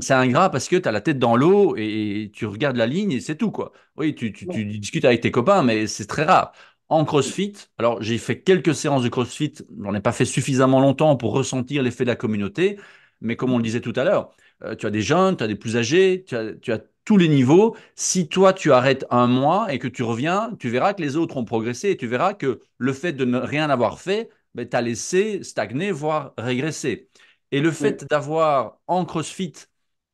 c'est ingrat parce que tu as la tête dans l'eau et tu regardes la ligne et c'est tout, quoi. Oui, tu discutes avec tes copains, mais c'est très rare. En CrossFit, alors j'ai fait quelques séances de CrossFit, j'en ai pas fait suffisamment longtemps pour ressentir l'effet de la communauté, mais comme on le disait tout à l'heure, tu as des jeunes, tu as des plus âgés, tu as tous les niveaux. Si toi, tu arrêtes un mois et que tu reviens, tu verras que les autres ont progressé et tu verras que le fait de ne rien avoir fait, ben, t'as laissé stagner, voire régresser. Et le oui, fait d'avoir en CrossFit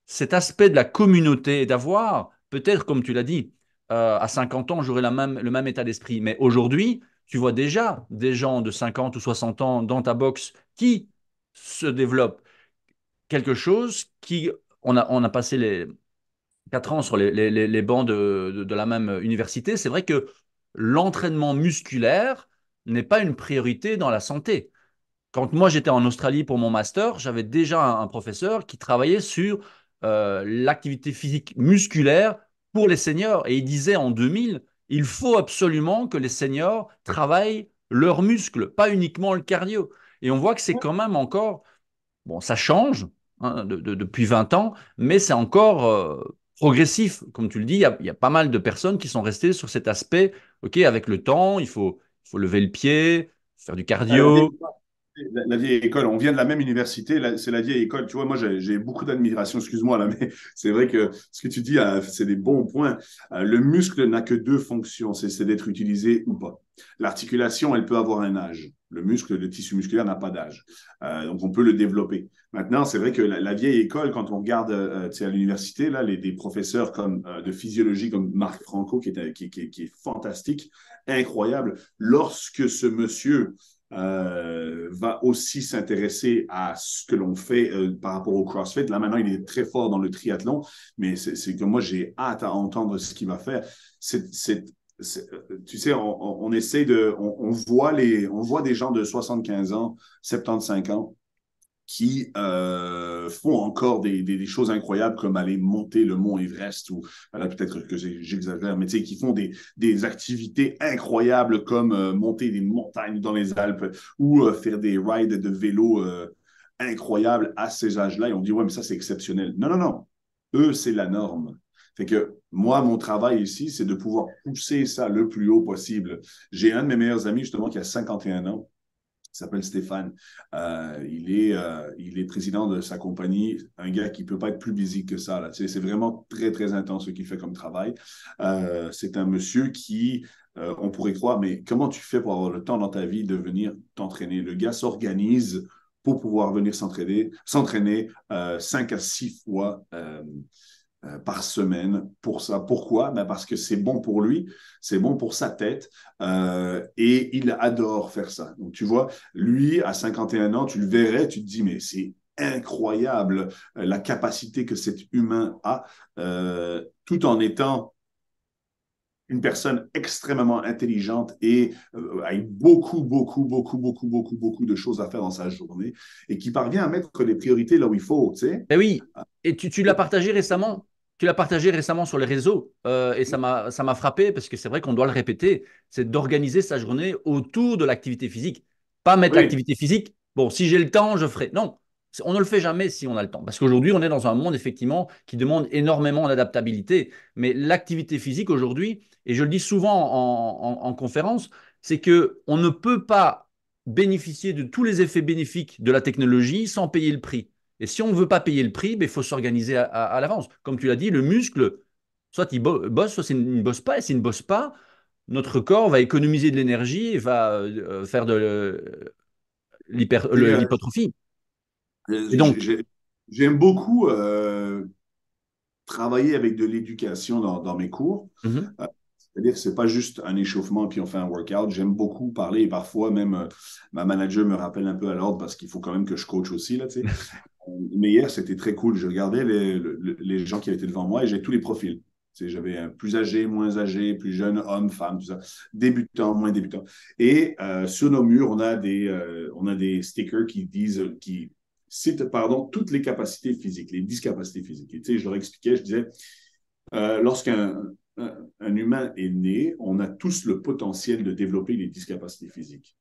cet aspect de la communauté, d'avoir, peut-être comme tu l'as dit, à 50 ans, j'aurai le même état d'esprit. Mais aujourd'hui, tu vois déjà des gens de 50 ou 60 ans dans ta box qui se développent quelque chose qui, on a passé les 4 ans sur les bancs de la même université. C'est vrai que l'entraînement musculaire n'est pas une priorité dans la santé. Quand moi j'étais en Australie pour mon master, j'avais déjà un professeur qui travaillait sur l'activité physique musculaire pour les seniors. Et il disait en 2000, il faut absolument que les seniors travaillent leurs muscles, pas uniquement le cardio. Et on voit que c'est quand même encore. Bon, ça change hein, depuis 20 ans, mais c'est encore progressif. Comme tu le dis, il y a pas mal de personnes qui sont restées sur cet aspect, OK, avec le temps, il faut lever le pied, faire du la cardio. vieille, la vieille école, on vient de la même université, c'est la vieille école. Tu vois, moi, j'ai beaucoup d'admiration, excuse-moi, là, mais c'est vrai que ce que tu dis, c'est des bons points. Le muscle n'a que deux fonctions, c'est d'être utilisé ou pas. L'articulation, elle peut avoir un âge. Le muscle, le tissu musculaire n'a pas d'âge. Donc, on peut le développer. Maintenant, c'est vrai que la vieille école, quand on regarde à l'université, là, des professeurs de physiologie comme Marc Franco, qui est fantastique, incroyable, lorsque ce monsieur va aussi s'intéresser à ce que l'on fait par rapport au CrossFit. Là, maintenant, il est très fort dans le triathlon, mais c'est que moi, j'ai hâte à entendre ce qu'il va faire. Tu sais, on essaie on voit des gens de 75 ans, 75 ans qui font encore des choses incroyables comme aller monter le mont Everest ou là peut-être que j'exagère, mais tu sais, qui font des activités incroyables comme monter des montagnes dans les Alpes ou faire des rides de vélo incroyables à ces âges-là. Et on dit, ouais, mais ça, c'est exceptionnel. Non, non, non. Eux, c'est la norme. Fait que moi, mon travail ici, c'est de pouvoir pousser ça le plus haut possible. J'ai un de mes meilleurs amis, justement, qui a 51 ans qui s'appelle Stéphane. Il est président de sa compagnie, un gars qui ne peut pas être plus busy que ça. Là. C'est vraiment très, très intense ce qu'il fait comme travail. C'est un monsieur qui, on pourrait croire, mais comment tu fais pour avoir le temps dans ta vie de venir t'entraîner? Le gars s'organise pour pouvoir venir s'entraîner 5 à 6 fois par semaine pour ça. Pourquoi? Ben parce que c'est bon pour lui, c'est bon pour sa tête et il adore faire ça. Donc, tu vois, lui, à 51 ans, tu le verrais, tu te dis, mais c'est incroyable la capacité que cet humain a tout en étant une personne extrêmement intelligente et avec beaucoup de choses à faire dans sa journée et qui parvient à mettre les priorités là où il faut, tu sais. Ben oui, et tu l'as partagé récemment. Tu l'as partagé récemment sur les réseaux et ça m'a frappé parce que c'est vrai qu'on doit le répéter, c'est d'organiser sa journée autour de l'activité physique. Pas mettre Oui, l'activité physique, bon, si j'ai le temps, je ferai. Non, on ne le fait jamais si on a le temps. Parce qu'aujourd'hui, on est dans un monde effectivement qui demande énormément d'adaptabilité. Mais l'activité physique aujourd'hui, et je le dis souvent en conférence, c'est que on ne peut pas bénéficier de tous les effets bénéfiques de la technologie sans payer le prix. Et si on ne veut pas payer le prix, il faut s'organiser à l'avance. Comme tu l'as dit, le muscle, soit il bosse, soit il ne bosse pas. Et s'il ne bosse pas, notre corps va économiser de l'énergie et va faire de et, l'hypertrophie. Et donc, j'aime beaucoup travailler avec de l'éducation dans mes cours. mhm, Euh, C'est-à-dire que ce n'est pas juste un échauffement puis on fait un workout. J'aime beaucoup parler et parfois même ma manager me rappelle un peu à l'ordre parce qu'il faut quand même que je coach aussi. Là, tu sais. Mais hier, c'était très cool. Je regardais les gens qui étaient devant moi et j'ai tous les profils. Tu sais, j'avais un plus âgé, moins âgé, plus jeune, homme, femme, tout ça, débutant, moins débutant. Et sur nos murs, on a des stickers qui disent, qui citent, pardon, toutes les capacités physiques, les discapacités physiques. Et tu sais, je leur expliquais, je disais, lorsqu'un un humain est né, on a tous le potentiel de développer les discapacités physiques.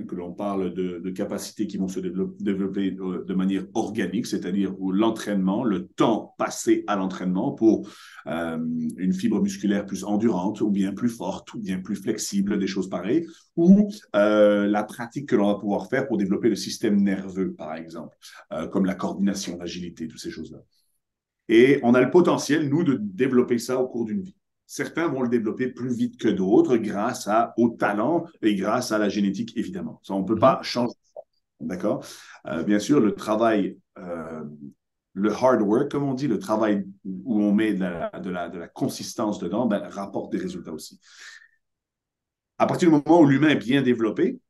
Que l'on parle de capacités qui vont se développer de manière organique, c'est-à-dire l'entraînement, le temps passé à l'entraînement pour une fibre musculaire plus endurante ou bien plus forte ou bien plus flexible, des choses pareilles, ou la pratique que l'on va pouvoir faire pour développer le système nerveux, par exemple, comme la coordination, l'agilité, toutes ces choses-là. Et on a le potentiel, nous, de développer ça au cours d'une vie. Certains vont le développer plus vite que d'autres grâce au talent et grâce à la génétique, évidemment. Ça, on ne peut mhm, pas changer ça. D'accord? Bien sûr, le travail, le hard work, comme on dit, le travail où on met de la consistance dedans, ben, rapporte des résultats aussi. À partir du moment où l'humain est bien développé,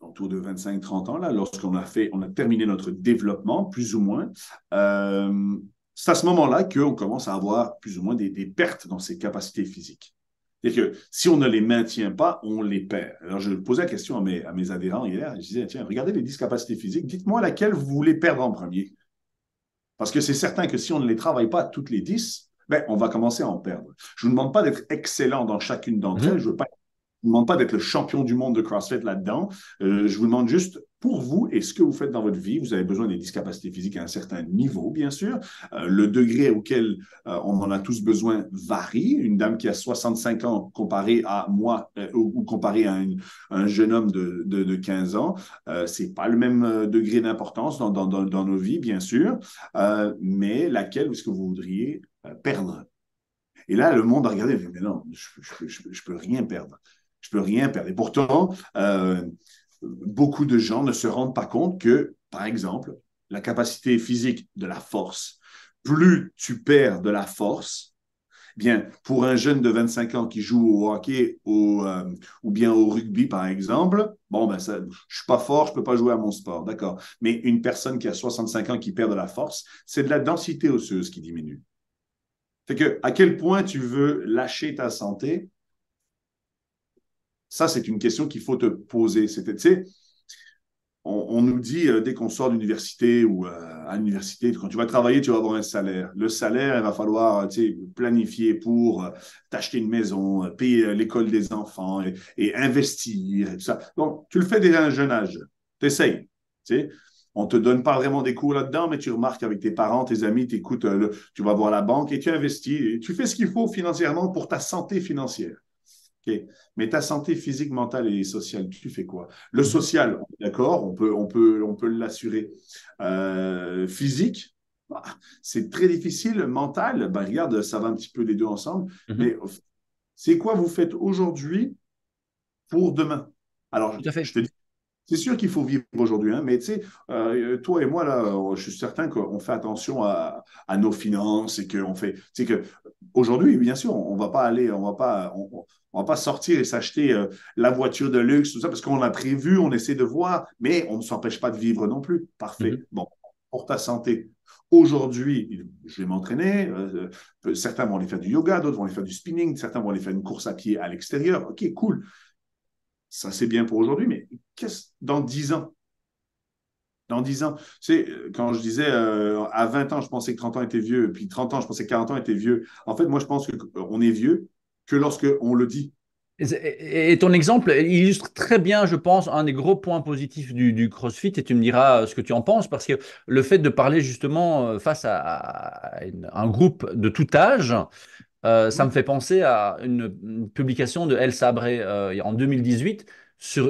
autour de 25-30 ans, là, lorsqu'on on a terminé notre développement, plus ou moins, euh, c'est à ce moment-là qu'on commence à avoir plus ou moins des pertes dans ses capacités physiques. C'est-à-dire que si on ne les maintient pas, on les perd. Alors, je posais la question à mes adhérents hier. Je disais, tiens, regardez les discapacités physiques. Dites-moi laquelle vous voulez perdre en premier. Parce que c'est certain que si on ne les travaille pas toutes les 10, ben, on va commencer à en perdre. Je ne vous demande pas d'être excellent dans chacune d'entre elles. mhm. Je veux pas vous demande pas d'être le champion du monde de CrossFit là-dedans. Je vous demande juste, pour vous et ce que vous faites dans votre vie, vous avez besoin des discapacités physiques à un certain niveau, bien sûr. Le degré auquel on en a tous besoin varie. Une dame qui a 65 ans comparée à moi ou comparée à un jeune homme de 15 ans, c'est pas le même degré d'importance dans nos vies, bien sûr, mais laquelle est-ce que vous voudriez perdre? Et là, le monde a regardé et dit, mais non, je peux rien perdre. Je peux rien perdre. Et pourtant, beaucoup de gens ne se rendent pas compte que, par exemple, la capacité physique de la force, plus tu perds de la force, bien, pour un jeune de 25 ans qui joue au hockey ou bien au rugby, par exemple, bon, ben ça, je ne suis pas fort, je ne peux pas jouer à mon sport, d'accord. Mais une personne qui a 65 ans qui perd de la force, c'est de la densité osseuse qui diminue. Fait que, à quel point tu veux lâcher ta santé, ça, c'est une question qu'il faut te poser. Tu sais, on nous dit dès qu'on sort d'université ou à l'université, quand tu vas travailler, tu vas avoir un salaire. Le salaire, il va falloir tu sais, planifier pour t'acheter une maison, payer l'école des enfants et investir et tout ça. Donc, tu le fais déjà à un jeune âge. Tu essayes. Tu sais. On ne te donne pas vraiment des cours là-dedans, mais tu remarques avec tes parents, tes amis, tu vas voir la banque et tu investis. Et tu fais ce qu'il faut financièrement pour ta santé financière. OK. Mais ta santé physique, mentale et sociale, tu fais quoi? Le Mhm, social, d'accord, on peut l'assurer. Physique, bah, c'est très difficile. Mental, ben, regarde, ça va un petit peu les deux ensemble. mhm. Mais c'est quoi vous faites aujourd'hui pour demain? Alors, Tout à fait. je te dis, c'est sûr qu'il faut vivre aujourd'hui, hein, mais tu sais, toi et moi, là, je suis certain qu'on fait attention à nos finances et qu'on fait. Tu sais que aujourd'hui, bien sûr, on va pas aller, on va pas sortir et s'acheter la voiture de luxe, tout ça, parce qu'on a prévu, on essaie de voir, mais on ne s'empêche pas de vivre non plus. Parfait. Mhm. Bon, pour ta santé. Aujourd'hui, je vais m'entraîner. Certains vont aller faire du yoga, d'autres vont aller faire du spinning, certains vont aller faire une course à pied à l'extérieur. OK, cool. Ça, c'est bien pour aujourd'hui, mais qu'est-ce dans 10 ans? Dans 10 ans, tu sais, quand je disais à 20 ans, je pensais que 30 ans était vieux, puis 30 ans, je pensais que 40 ans était vieux. En fait, moi, je pense qu'on est vieux que lorsque on le dit. Et ton exemple illustre très bien, je pense, un des gros points positifs du CrossFit, et tu me diras ce que tu en penses, parce que le fait de parler justement face à un groupe de tout âge, ça me fait penser à une publication de El Sabre en 2018,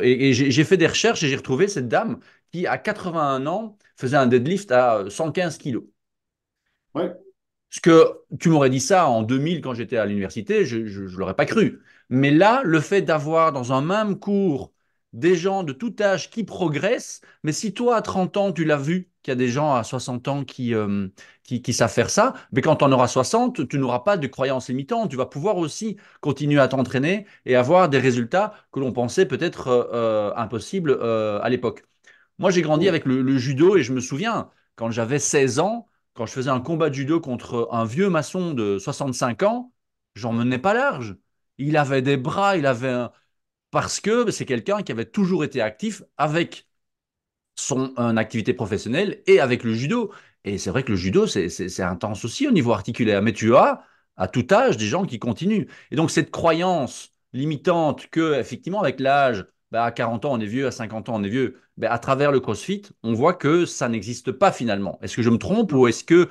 et j'ai fait des recherches et j'ai retrouvé cette dame qui, à 81 ans, faisait un deadlift à 115 kilos. Ouais, Ce que tu m'aurais dit ça en 2000 quand j'étais à l'université, je ne l'aurais pas cru. Mais là, le fait d'avoir dans un même cours des gens de tout âge qui progressent, mais si toi à 30 ans, tu l'as vu, qu'il y a des gens à 60 ans qui savent faire ça, mais quand tu en auras 60, tu n'auras pas de croyances limitantes. Tu vas pouvoir aussi continuer à t'entraîner et avoir des résultats que l'on pensait peut-être impossibles à l'époque. Moi, j'ai grandi ouais, avec le judo et je me souviens, quand j'avais 16 ans, quand je faisais un combat de judo contre un vieux maçon de 65 ans, j'en menais pas large. Il avait des bras, il avait un... Parce que c'est quelqu'un qui avait toujours été actif avec son activité professionnelle et avec le judo. Et c'est vrai que le judo, c'est intense aussi au niveau articulaire. Mais tu as, à tout âge, des gens qui continuent. Et donc, cette croyance limitante que, effectivement, avec l'âge, bah, à 40 ans, on est vieux, à 50 ans, on est vieux, bah, à travers le CrossFit, on voit que ça n'existe pas finalement. Est-ce que je me trompe ou est-ce que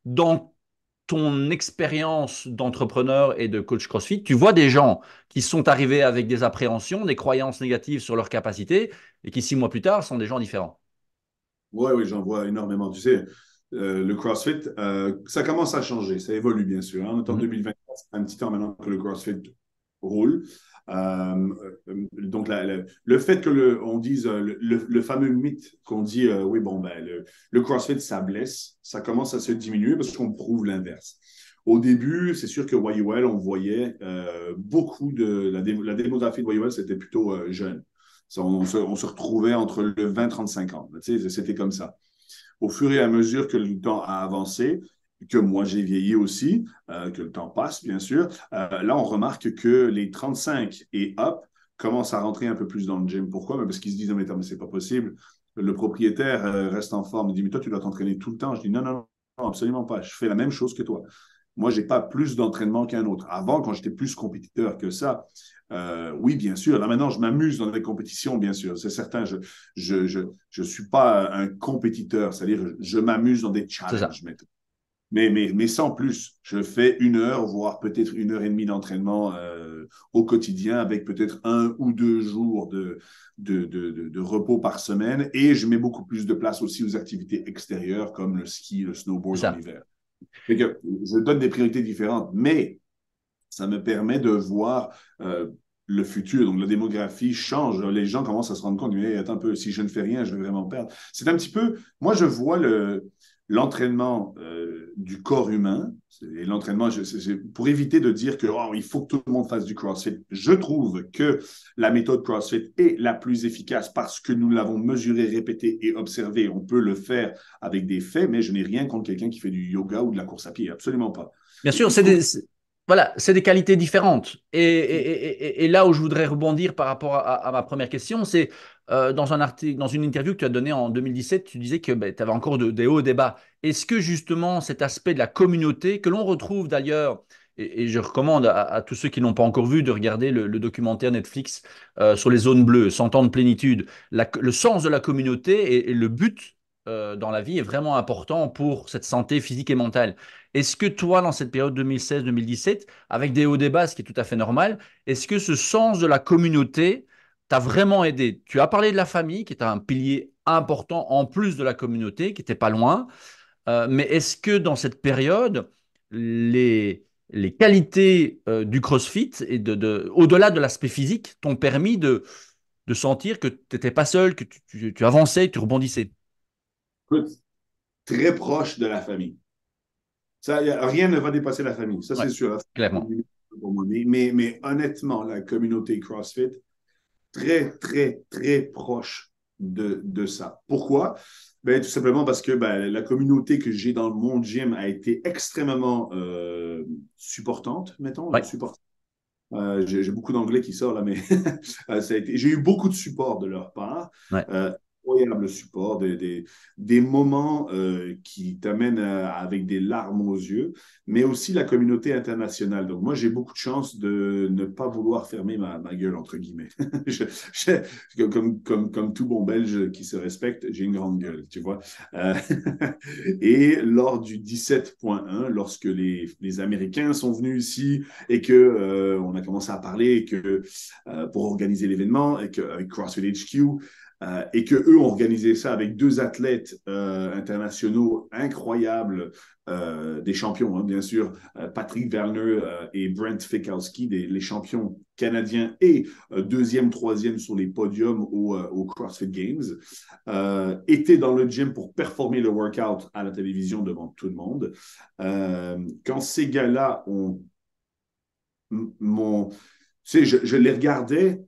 dans ton expérience d'entrepreneur et de coach CrossFit, tu vois des gens qui sont arrivés avec des appréhensions, des croyances négatives sur leurs capacités et qui 6 mois plus tard sont des gens différents? ouais, oui, j'en vois énormément. Tu sais, le CrossFit, ça commence à changer, ça évolue bien sûr, hein. On est en Mhm. 2024, c'est un petit temps maintenant que le CrossFit roule. Donc, le fait que on dise le fameux mythe qu'on dit, oui, bon, ben, le CrossFit, ça blesse, ça commence à se diminuer parce qu'on prouve l'inverse. Au début, c'est sûr que YOL, on voyait beaucoup de la démographie de YOL, c'était plutôt jeune. On se retrouvait entre le 20 et 35 ans. Tu sais, c'était comme ça. Au fur et à mesure que le temps a avancé, que moi j'ai vieilli aussi, que le temps passe, bien sûr, là, on remarque que les 35 et up commencent à rentrer un peu plus dans le gym. Pourquoi? Parce qu'ils se disent, non, mais c'est pas possible. Le propriétaire reste en forme. Il dit, mais toi, tu dois t'entraîner tout le temps. Je dis, non, non, non, absolument pas. Je fais la même chose que toi. Moi, je n'ai pas plus d'entraînement qu'un autre. Avant, quand j'étais plus compétiteur que ça, oui, bien sûr. Là, maintenant, je m'amuse dans des compétitions, bien sûr. C'est certain, je suis pas un compétiteur, c'est-à-dire je m'amuse dans des C'est ça. challenges. Mais sans plus. Je fais 1 heure, voire peut-être 1 heure et demie d'entraînement au quotidien avec peut-être 1 ou 2 jours de repos par semaine. Et je mets beaucoup plus de place aussi aux activités extérieures comme le ski, le C'est snowboard en ça. hiver. Fait que je donne des priorités différentes, mais ça me permet de voir le futur. Donc, la démographie change. Les gens commencent à se rendre compte, mais hey, attends un peu, si je ne fais rien, je vais vraiment perdre. C'est un petit peu, moi, je vois l'entraînement du corps humain, et l'entraînement, pour éviter de dire que oh, il faut que tout le monde fasse du CrossFit. Je trouve que la méthode CrossFit est la plus efficace parce que nous l'avons mesuré, répété et observé. On peut le faire avec des faits, mais je n'ai rien contre quelqu'un qui fait du yoga ou de la course à pied, absolument pas. Bien sûr, Il faut voilà, c'est des qualités différentes. Et là où je voudrais rebondir par rapport à ma première question, c'est dans un article, dans une interview que tu as donnée en 2017, tu disais que ben, tu avais encore des hauts et des bas. Est-ce que justement cet aspect de la communauté, que l'on retrouve d'ailleurs, et je recommande à tous ceux qui n'ont pas encore vu de regarder le documentaire Netflix sur les zones bleues, 100 ans de plénitude, le sens de la communauté et le but dans la vie est vraiment important pour cette santé physique et mentale. Est-ce que toi, dans cette période 2016-2017, avec des hauts débats, ce qui est tout à fait normal, est-ce que ce sens de la communauté t'a vraiment aidé? Tu as parlé de la famille, qui est un pilier important en plus de la communauté, qui n'était pas loin. Mais est-ce que dans cette période, les qualités du CrossFit et au-delà de l'aspect physique t'ont permis de sentir que tu n'étais pas seul, que tu avançais, que tu rebondissais? être très proche de la famille. Ça, rien ne va dépasser la famille, ça Ouais, c'est sûr. clairement. Pour moi. Mais honnêtement, la communauté CrossFit, très, très, très proche. de ça. Pourquoi? Ben, tout simplement parce que ben, la communauté que j'ai dans le monde gym a été extrêmement supportante, mettons, Ouais, supportante. J'ai beaucoup d'anglais qui sort là, mais j'ai eu beaucoup de support de leur part. ouais. Euh, Incroyable support, des moments qui t'amènent avec des larmes aux yeux, mais aussi la communauté internationale. Donc moi, j'ai beaucoup de chance de ne pas vouloir fermer ma gueule, entre guillemets. Comme tout bon Belge qui se respecte, j'ai une grande gueule, tu vois. Euh, et lors du 17.1, lorsque les Américains sont venus ici, et que on a commencé à parler que pour organiser l'événement avec CrossFit HQ et que eux ont organisé ça avec deux athlètes internationaux incroyables, des champions, hein, bien sûr, Patrick Werner et Brent Fikowski, les champions canadiens et deuxième, troisième sur les podiums au CrossFit Games, étaient dans le gym pour performer le workout à la télévision devant tout le monde. Quand ces gars-là ont mon, tu sais, je les regardais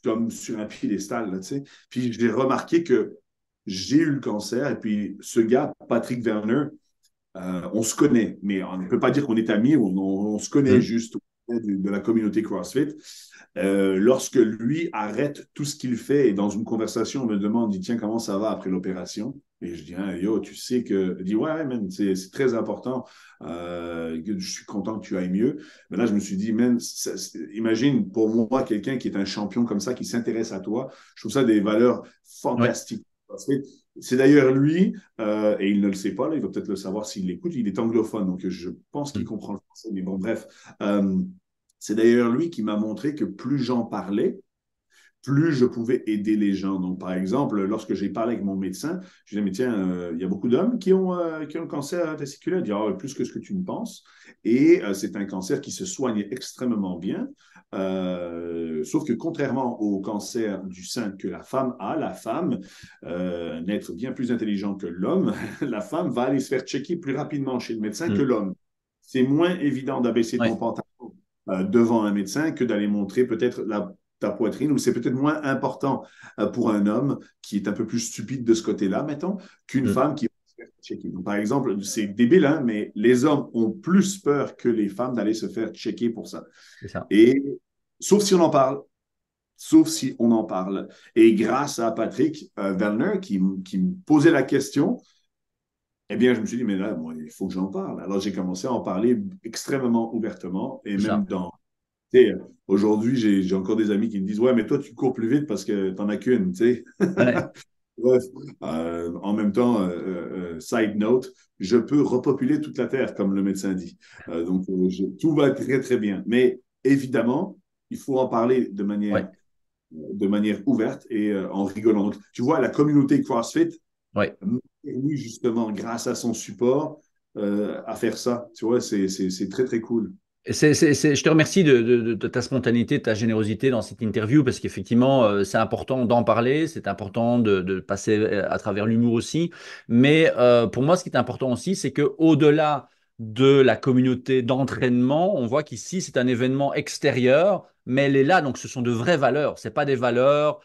comme sur un piédestal, là, tu sais. Puis j'ai remarqué que j'ai eu le cancer et puis ce gars, Patrick Werner, on se connaît, mais on ne peut pas dire qu'on est amis, on se connaît Mhm. juste de la communauté CrossFit. Lorsque lui arrête tout ce qu'il fait et dans une conversation, on me demande, dit, tiens, comment ça va après l'opération? Et je dis, ah, yo, tu sais que. Il dit, ouais, man, c'est très important. Je suis content que tu ailles mieux. Mais là, je me suis dit, man, imagine pour moi, quelqu'un qui est un champion comme ça, qui s'intéresse à toi. Je trouve ça des valeurs Ouais. fantastiques. C'est d'ailleurs lui, et il ne le sait pas, là, il va peut-être le savoir s'il l'écoute, il est anglophone, donc je pense qu'il Mhm. comprend le français, mais bon, bref. C'est d'ailleurs lui qui m'a montré que plus j'en parlais, plus je pouvais aider les gens. Donc, par exemple, lorsque j'ai parlé avec mon médecin, je lui ai dit, mais tiens, il y a beaucoup d'hommes qui ont le cancer testiculaire. Il dit, ah, plus que ce que tu ne penses. Et c'est un cancer qui se soigne extrêmement bien. Sauf que contrairement au cancer du sein que la femme a, la femme, un être bien plus intelligent que l'homme, la femme va aller se faire checker plus rapidement chez le médecin que Mhm. l'homme. C'est moins évident d'abaisser ton Ouais. pantalon devant un médecin que d'aller montrer peut-être ta poitrine, ou c'est peut-être moins important pour un homme qui est un peu plus stupide de ce côté-là, mettons, qu'une Mhm. femme qui va se faire checker. Donc, par exemple, c'est débile, hein, mais les hommes ont plus peur que les femmes d'aller se faire checker pour ça. C'est ça. Et sauf si on en parle, sauf si on en parle. Et grâce à Patrick Werner qui me posait la question, eh bien, je me suis dit, mais là, moi, il faut que j'en parle. Alors, j'ai commencé à en parler extrêmement ouvertement et C'est même ça. dans aujourd'hui, j'ai encore des amis qui me disent, ouais, mais toi, tu cours plus vite parce que t'en as qu'une, tu sais. Ouais. Bref, en même temps, side note, je peux repopuler toute la Terre, comme le médecin dit. Tout va très, très bien. Mais évidemment, il faut en parler Ouais. de manière ouverte et en rigolant. Donc, tu vois, la communauté CrossFit Ouais. m'a permis justement, grâce à son support, à faire ça. Tu vois, c'est très, très cool. Je te remercie de ta spontanéité, de ta générosité dans cette interview parce qu'effectivement, c'est important d'en parler, c'est important de passer à travers l'humour aussi. Mais pour moi, ce qui est important aussi, c'est que au-delà de la communauté d'entraînement, on voit qu'ici, c'est un événement extérieur, mais elle est là. Donc, ce sont de vraies valeurs. C'est pas des valeurs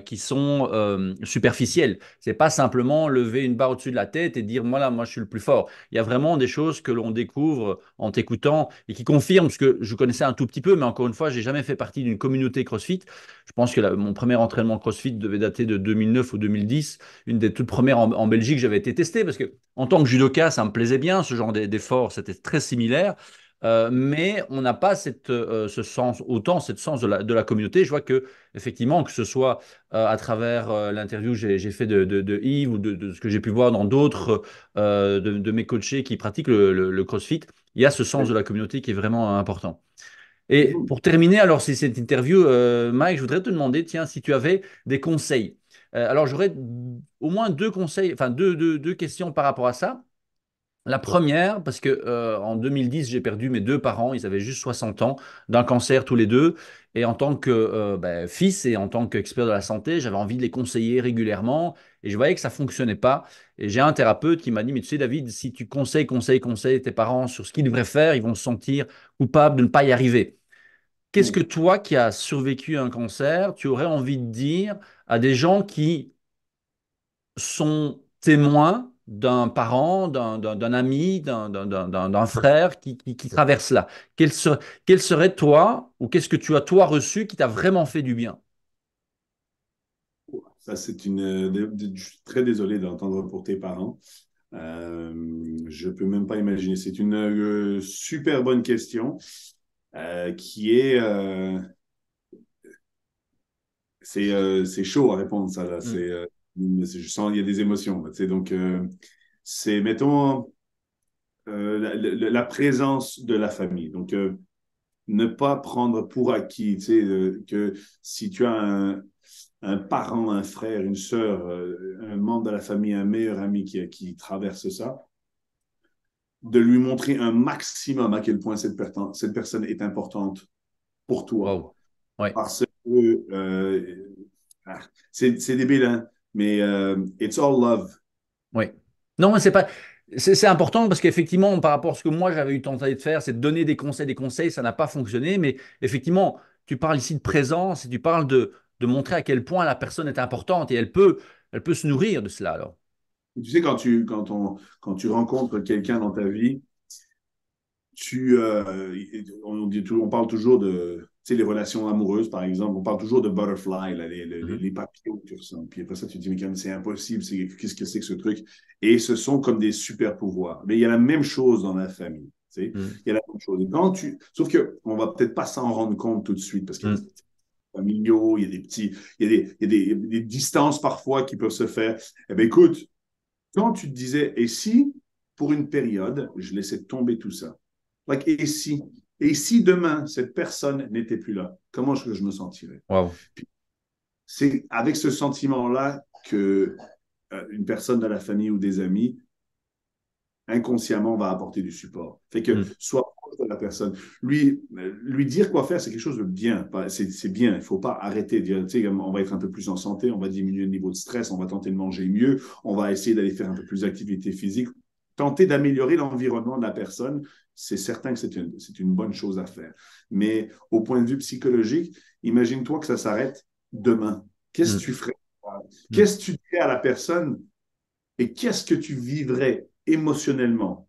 qui sont superficielles. C'est pas simplement lever une barre au-dessus de la tête et dire, voilà, moi, je suis le plus fort. Il y a vraiment des choses que l'on découvre en t'écoutant et qui confirment ce que je connaissais un tout petit peu, mais encore une fois, j'ai jamais fait partie d'une communauté CrossFit. Je pense que mon premier entraînement CrossFit devait dater de 2009 ou 2010, une des toutes premières en Belgique, j'avais été testé parce que en tant que judoka, ça me plaisait bien, ce genre d'effort, c'était très similaire. Mais on n'a pas ce sens, autant cette sens de la communauté. Je vois que, effectivement, que ce soit à travers l'interview que j'ai fait de Yves ou de ce que j'ai pu voir dans d'autres de mes coachés qui pratiquent le CrossFit, il y a ce sens de la communauté qui est vraiment important. Et Mhm. pour terminer, alors, c'est cette interview, Mike, je voudrais te demander, tiens, si tu avais des conseils. Alors, j'aurais au moins deux conseils, enfin, deux questions par rapport à ça. La première, parce que en 2010, j'ai perdu mes deux parents, ils avaient juste 60 ans, d'un cancer tous les deux. Et en tant que fils et en tant qu'expert de la santé, j'avais envie de les conseiller régulièrement. Et je voyais que ça ne fonctionnait pas. Et j'ai un thérapeute qui m'a dit, mais tu sais, David, si tu conseilles tes parents sur ce qu'ils devraient faire, ils vont se sentir coupables de ne pas y arriver. qu'est-ce que toi qui as survécu à un cancer, tu aurais envie de dire à des gens qui sont témoins d'un parent, d'un ami, d'un frère qui traverse là? Quel serait toi, ou qu'est-ce que tu as toi reçu qui t'a vraiment fait du bien? Ça, c'est je suis très désolé d'entendre pour tes parents. Je peux même pas imaginer. C'est une super bonne question qui est. C'est chaud à répondre, ça, là. Mm, Je sens il y a des émotions. Tu sais, donc, c'est, mettons, la présence de la famille. Donc, ne pas prendre pour acquis, tu sais, que si tu as un parent, un frère, une sœur, un membre de la famille, un meilleur ami qui traverse ça, de lui montrer un maximum à quel point cette personne est importante pour toi. wow. Ouais, Parce que c'est débile, hein, mais it's all love. ouais. Non, mais c'est pas. C'est important parce qu'effectivement, par rapport à ce que moi j'avais eu tenté de faire, c'est de donner des conseils, ça n'a pas fonctionné. Mais effectivement, tu parles ici de présence et tu parles de montrer à quel point la personne est importante et elle peut se nourrir de cela alors. Tu sais, quand tu rencontres quelqu'un dans ta vie, on parle toujours de, tu sais, les relations amoureuses, par exemple, on parle toujours de butterfly, là, Mhm, les papillons que tu ressens. Puis après ça, tu te dis, mais quand même, c'est impossible, qu'est-ce que c'est que ce truc? Et ce sont comme des super pouvoirs. Mais il y a la même chose dans la famille. Tu sais? mhm, Il y a la même chose. Sauf qu'on va peut-être pas s'en rendre compte tout de suite parce qu'il y a des mhm. petits familiaux, il y a des petits, il y a des distances parfois qui peuvent se faire. Eh bien, écoute, quand tu te disais, et si, pour une période, je laissais tomber tout ça? Like, et si demain, cette personne n'était plus là, comment est-ce que je me sentirais? Wow. Puis, c'est avec ce sentiment-là que une personne de la famille ou des amis, inconsciemment, va apporter du support. Fait que Mhm, soit proche de la personne. Lui dire quoi faire, c'est quelque chose de bien. C'est bien. Il ne faut pas arrêter de dire, tu sais, on va être un peu plus en santé, on va diminuer le niveau de stress, on va tenter de manger mieux, on va essayer d'aller faire un peu plus d'activité physique. Tenter d'améliorer l'environnement de la personne, c'est certain que c'est une bonne chose à faire. Mais au point de vue psychologique, imagine-toi que ça s'arrête demain. Qu'est-ce que mhm, tu ferais? mhm, Qu'est-ce que tu dirais à la personne et qu'est-ce que tu vivrais émotionnellement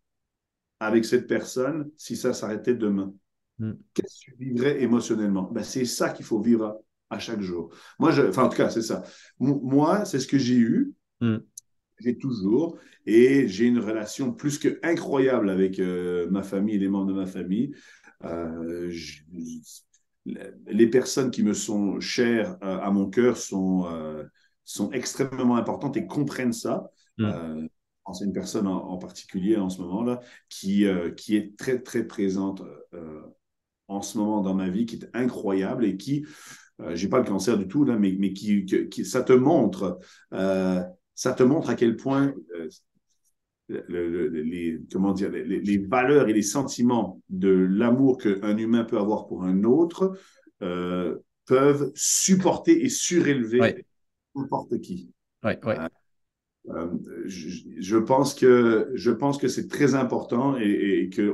avec cette personne si ça s'arrêtait demain? mhm, Qu'est-ce que tu vivrais émotionnellement? Ben, c'est ça qu'il faut vivre à chaque jour. Enfin, en tout cas, c'est ça. Moi, c'est ce que j'ai eu, mhm. j'ai toujours, et j'ai une relation plus que incroyable avec ma famille et les membres de ma famille. Euh, je- les personnes qui me sont chères à mon cœur sont extrêmement importantes et comprennent ça. Mhm. Je pense à une personne en particulier en ce moment-là qui est très, très présente en ce moment dans ma vie, qui est incroyable et qui, j'ai pas le cancer du tout, là, mais euh, ça te montre à quel point comment dire, les valeurs et les sentiments de l'amour qu'un humain peut avoir pour un autre euh, peuvent supporter et Ouais, surélever n'importe qui. ouais, ouais. Euh, euh, je pense que c'est très important et euh,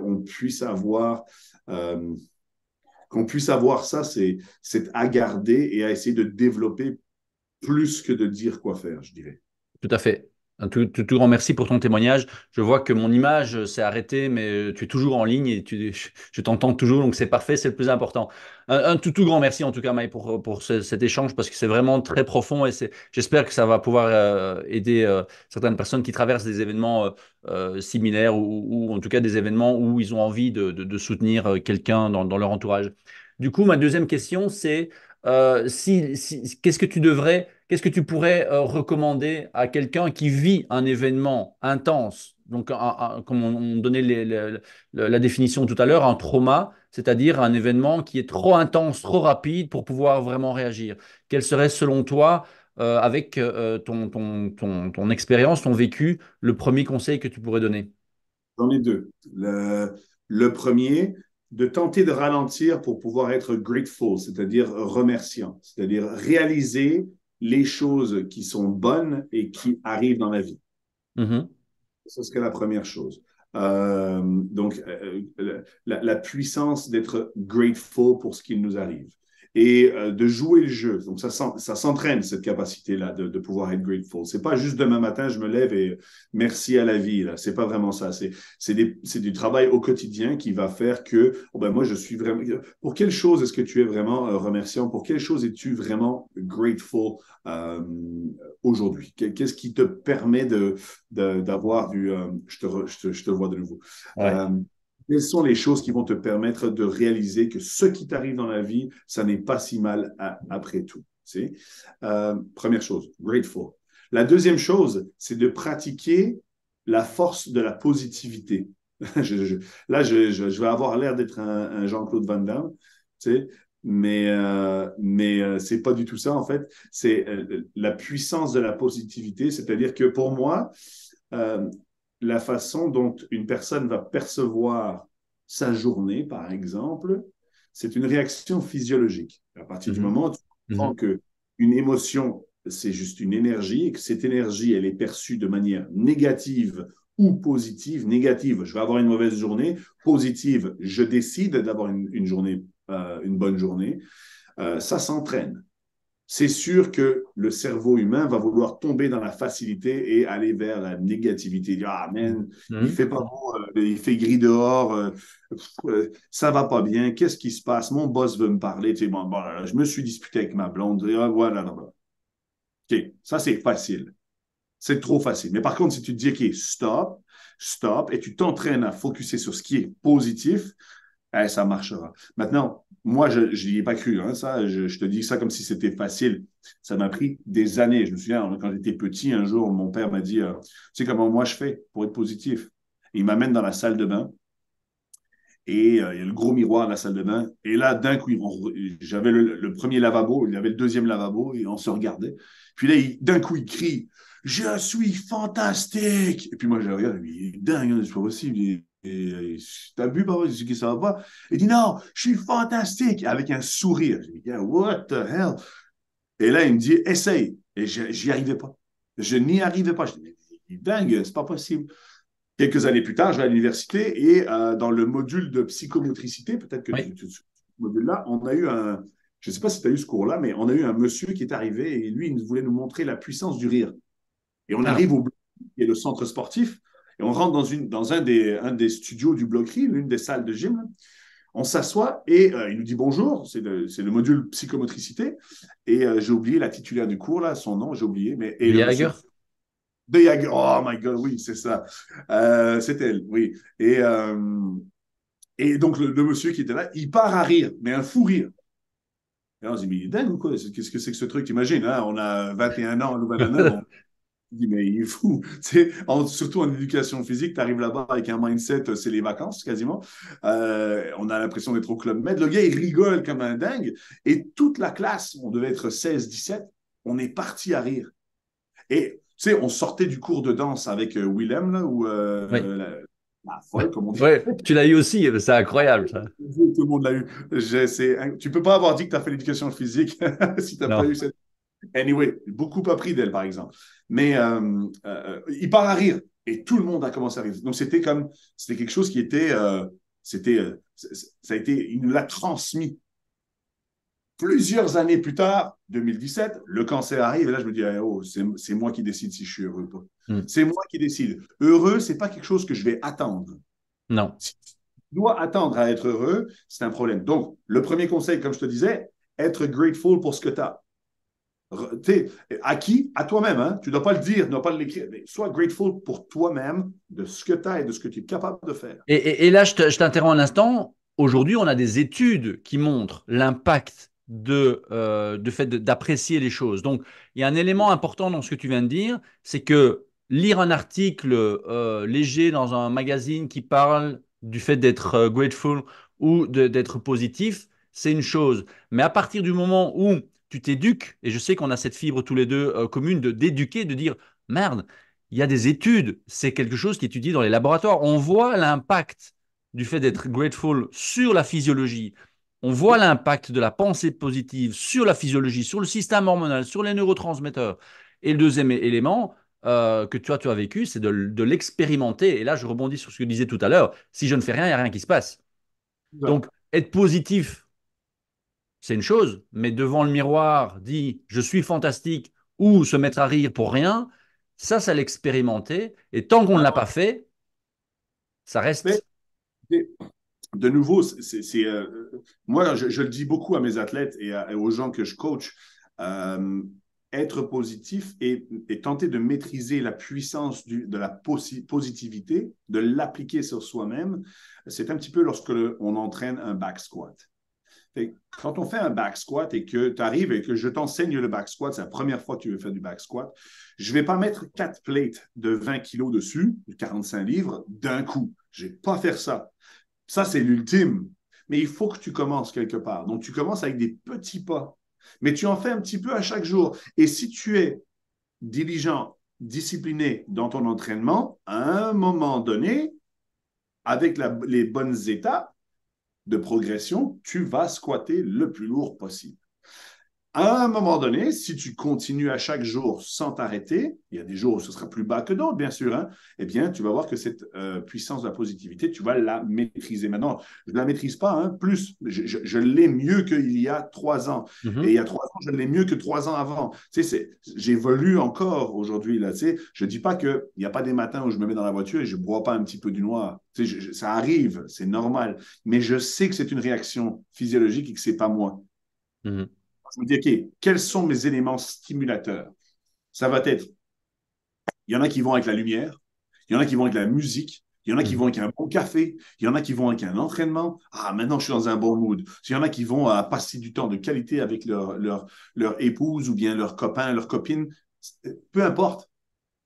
qu'on puisse avoir ça, c'est à garder et à essayer de développer plus que de dire quoi faire, je dirais. Tout à fait. Un tout grand merci pour ton témoignage. Je vois que mon image s'est arrêtée, mais tu es toujours en ligne et je t'entends toujours, donc c'est parfait, c'est le plus important. Un tout grand merci en tout cas, Maï, pour cet échange parce que c'est vraiment très profond et j'espère que ça va pouvoir aider certaines personnes qui traversent des événements similaires ou en tout cas des événements où ils ont envie de soutenir quelqu'un dans leur entourage. Du coup, ma deuxième question, c'est qu'est-ce que tu pourrais recommander à quelqu'un qui vit un événement intense, donc comme on donnait la définition tout à l'heure, un trauma, c'est-à-dire un événement qui est trop intense, trop rapide pour pouvoir vraiment réagir. Quel serait selon toi, avec ton expérience, ton vécu, le premier conseil que tu pourrais donner? J'en ai deux. Le premier, de tenter de ralentir pour pouvoir être grateful, c'est-à-dire remerciant, c'est-à-dire réaliser les choses qui sont bonnes et qui arrivent dans la vie. Mhm, Ce serait la première chose. La puissance d'être grateful pour ce qui nous arrive et de jouer le jeu. Donc, ça s'entraîne, cette capacité-là de pouvoir être grateful. C'est pas juste demain matin, je me lève et merci à la vie. Là. C'est pas vraiment ça. C'est du travail au quotidien qui va faire que, oh ben moi, je suis vraiment. Pour quelle chose est-ce que tu es vraiment remerciant? Pour quelle chose es-tu vraiment grateful aujourd'hui? Qu'est-ce qui te permet d'avoir du. Je te vois de nouveau. Ouais. Euh, Quelles sont les choses qui vont te permettre de réaliser que ce qui t'arrive dans la vie, ça n'est pas si mal après tout. Première chose, grateful. La deuxième chose, c'est de pratiquer la force de la positivité. Là, je vais avoir l'air d'être un Jean-Claude Van Damme, tu sais, mais c'est pas du tout ça en fait. C'est la puissance de la positivité, c'est-à-dire que pour moi, euh, la façon dont une personne va percevoir sa journée, par exemple, c'est une réaction physiologique. À partir du Mhm. moment où tu comprends Mhm. que une émotion, c'est juste une énergie et que cette énergie, elle est perçue de manière négative ou positive. Négative, je vais avoir une mauvaise journée. Positive, je décide d'avoir une journée, une bonne journée. Ça s'entraîne. C'est sûr que le cerveau humain va vouloir tomber dans la facilité et aller vers la négativité. Dire, ah, man, il Mhm. fait pas beau, il fait gris dehors, ça va pas bien, qu'est-ce qui se passe? Mon boss veut me parler, tu sais, bon, je me suis disputé avec ma blonde, ah, voilà, voilà. OK, ça c'est facile. C'est trop facile. Mais par contre, si tu te dis, OK, stop, stop, et tu t'entraînes à focuser sur ce qui est positif, ça marchera. Maintenant, moi, je n'y ai pas cru. Hein, ça, je te dis ça comme si c'était facile. Ça m'a pris des années. Je me souviens, quand j'étais petit, un jour, mon père m'a dit, tu sais comment moi je fais pour être positif? Il m'amène dans la salle de bain et il y a le gros miroir de la salle de bain. Et là, d'un coup, j'avais le premier lavabo, il y avait le deuxième lavabo et on se regardait. Puis là, d'un coup, il crie, je suis fantastique. Et puis moi, je regarde, il est dingue, hein, c'est pas possible. T'as bu, papa? Je dis que ça va pas. Il dit non, je suis fantastique avec un sourire. Je dis, yeah, what the hell? Et là, il me dit, essaye. Et j'y arrivais pas. Je n'y arrivais pas. Je dis, il est dingue, c'est pas possible. Quelques années plus tard, je vais à l'université et dans le module de psychomotricité, peut-être que Oui. ce module-là, on a eu je ne sais pas si tu as eu ce cours-là, mais on a eu un monsieur qui est arrivé et lui, il voulait nous montrer la puissance du rire. Et on Ah. arrive au bloc, qui est le centre sportif, et on rentre dans un des studios du bloquerie, l'une des salles de gym. On s'assoit et il nous dit bonjour, c'est le module psychomotricité. Et j'ai oublié la titulaire du cours, là, son nom, j'ai oublié, mais et le monsieur Viager. de Yager. Oh my God, oui, c'est ça. C'est elle, oui. Et donc, le monsieur qui était là, il part à rire, mais un fou rire. Et on se dit, mais il est dingue ou quoi? Qu'est-ce que c'est que ce truc? Imagine, hein, on a 21 ans à Louvain-la-Neuve, on dit, mais il est fou. Surtout en éducation physique, tu arrives là-bas avec un mindset, c'est les vacances quasiment. On a l'impression d'être au Club Med. Le gars, il rigole comme un dingue. Et toute la classe, on devait être 16-17, on est parti à rire. Et tu sais, on sortait du cours de danse avec Willem, là, ou Oui. la folle, comme on dit. Ouais, tu l'as eu aussi, c'est incroyable ça. Tout le monde l'a eu. Tu peux pas avoir dit que tu as fait l'éducation physique si tu n'as pas Non. eu cette. Anyway, beaucoup appris d'elle, par exemple. Mais il part à rire. Et tout le monde a commencé à rire. Donc, c'était quelque chose qui était. Ça a été. Il nous l'a transmis. Plusieurs années plus tard, 2017, le cancer arrive et là je me dis oh, c'est moi qui décide si je suis heureux ou pas. Hmm. C'est moi qui décide. Heureux, c'est pas quelque chose que je vais attendre. Non. Si tu dois attendre à être heureux, c'est un problème. Donc, le premier conseil, comme je te disais, être grateful pour ce que tu as. À qui? À toi-même. Hein? Tu ne dois pas le dire, tu ne dois pas l'écrire. Mais sois grateful pour toi-même de ce que tu as et de ce que tu es capable de faire. Et là, je t'interromps un instant. Aujourd'hui, on a des études qui montrent l'impact de fait d'apprécier les choses. Donc, il y a un élément important dans ce que tu viens de dire, c'est que lire un article léger dans un magazine qui parle du fait d'être grateful ou d'être positif, c'est une chose. Mais à partir du moment où tu t'éduques, et je sais qu'on a cette fibre tous les deux commune de d'éduquer, de dire, merde, il y a des études, c'est quelque chose qui est étudié dans les laboratoires. On voit l'impact du fait d'être grateful sur la physiologie. On voit l'impact de la pensée positive sur la physiologie, sur le système hormonal, sur les neurotransmetteurs. Et le deuxième élément, que toi, tu as vécu, c'est de l'expérimenter. Et là, je rebondis sur ce que je disais tout à l'heure. Si je ne fais rien, il n'y a rien qui se passe. Donc, être positif, c'est une chose, mais devant le miroir, dire je suis fantastique ou se mettre à rire pour rien, ça l'expérimenter. Et tant qu'on ne l'a pas fait, ça Mais reste. de nouveau, moi, je le dis beaucoup à mes athlètes et aux gens que je coach. euh, Être positif et tenter de maîtriser la puissance de la positivité, de l'appliquer sur soi-même, c'est un petit peu lorsque on entraîne un back squat. Quand on fait un back squat et que tu arrives et que je t'enseigne le back squat, c'est la première fois que tu veux faire du back squat, je ne vais pas mettre 4 plates de 20 kilos dessus, de 45 livres, d'un coup. Je ne vais pas faire ça. Ça, c'est l'ultime. Mais il faut que tu commences quelque part. Donc, tu commences avec des petits pas. Mais tu en fais un petit peu à chaque jour. Et si tu es diligent, discipliné dans ton entraînement, à un moment donné, avec les bonnes étapes de progression, tu vas squatter le plus lourd possible. À un moment donné, si tu continues à chaque jour sans t'arrêter, il y a des jours où ce sera plus bas que d'autres, bien sûr, hein, eh bien, tu vas voir que cette puissance de la positivité, tu vas la maîtriser. Maintenant, je ne la maîtrise pas, hein, plus. Je l'ai mieux qu'il y a 3 ans. Et il y a 3 ans, je l'ai mieux que 3 ans avant. Tu sais, j'évolue encore aujourd'hui. Là, tu sais. Je ne dis pas qu'il n'y a pas des matins où je me mets dans la voiture et je ne bois pas un petit peu du noir. Tu sais, ça arrive, c'est normal. Mais je sais que c'est une réaction physiologique et que ce n'est pas moi. Mhm. Je me dis, OK, quels sont mes éléments stimulateurs? Ça va être, il y en a qui vont avec la lumière, il y en a qui vont avec la musique, il y en a qui vont Mhm. avec un bon café, il y en a qui vont avec un entraînement. Ah, maintenant, je suis dans un bon mood. Il y en a qui vont passer du temps de qualité avec leur épouse ou bien leur copain, leur copine. Peu importe,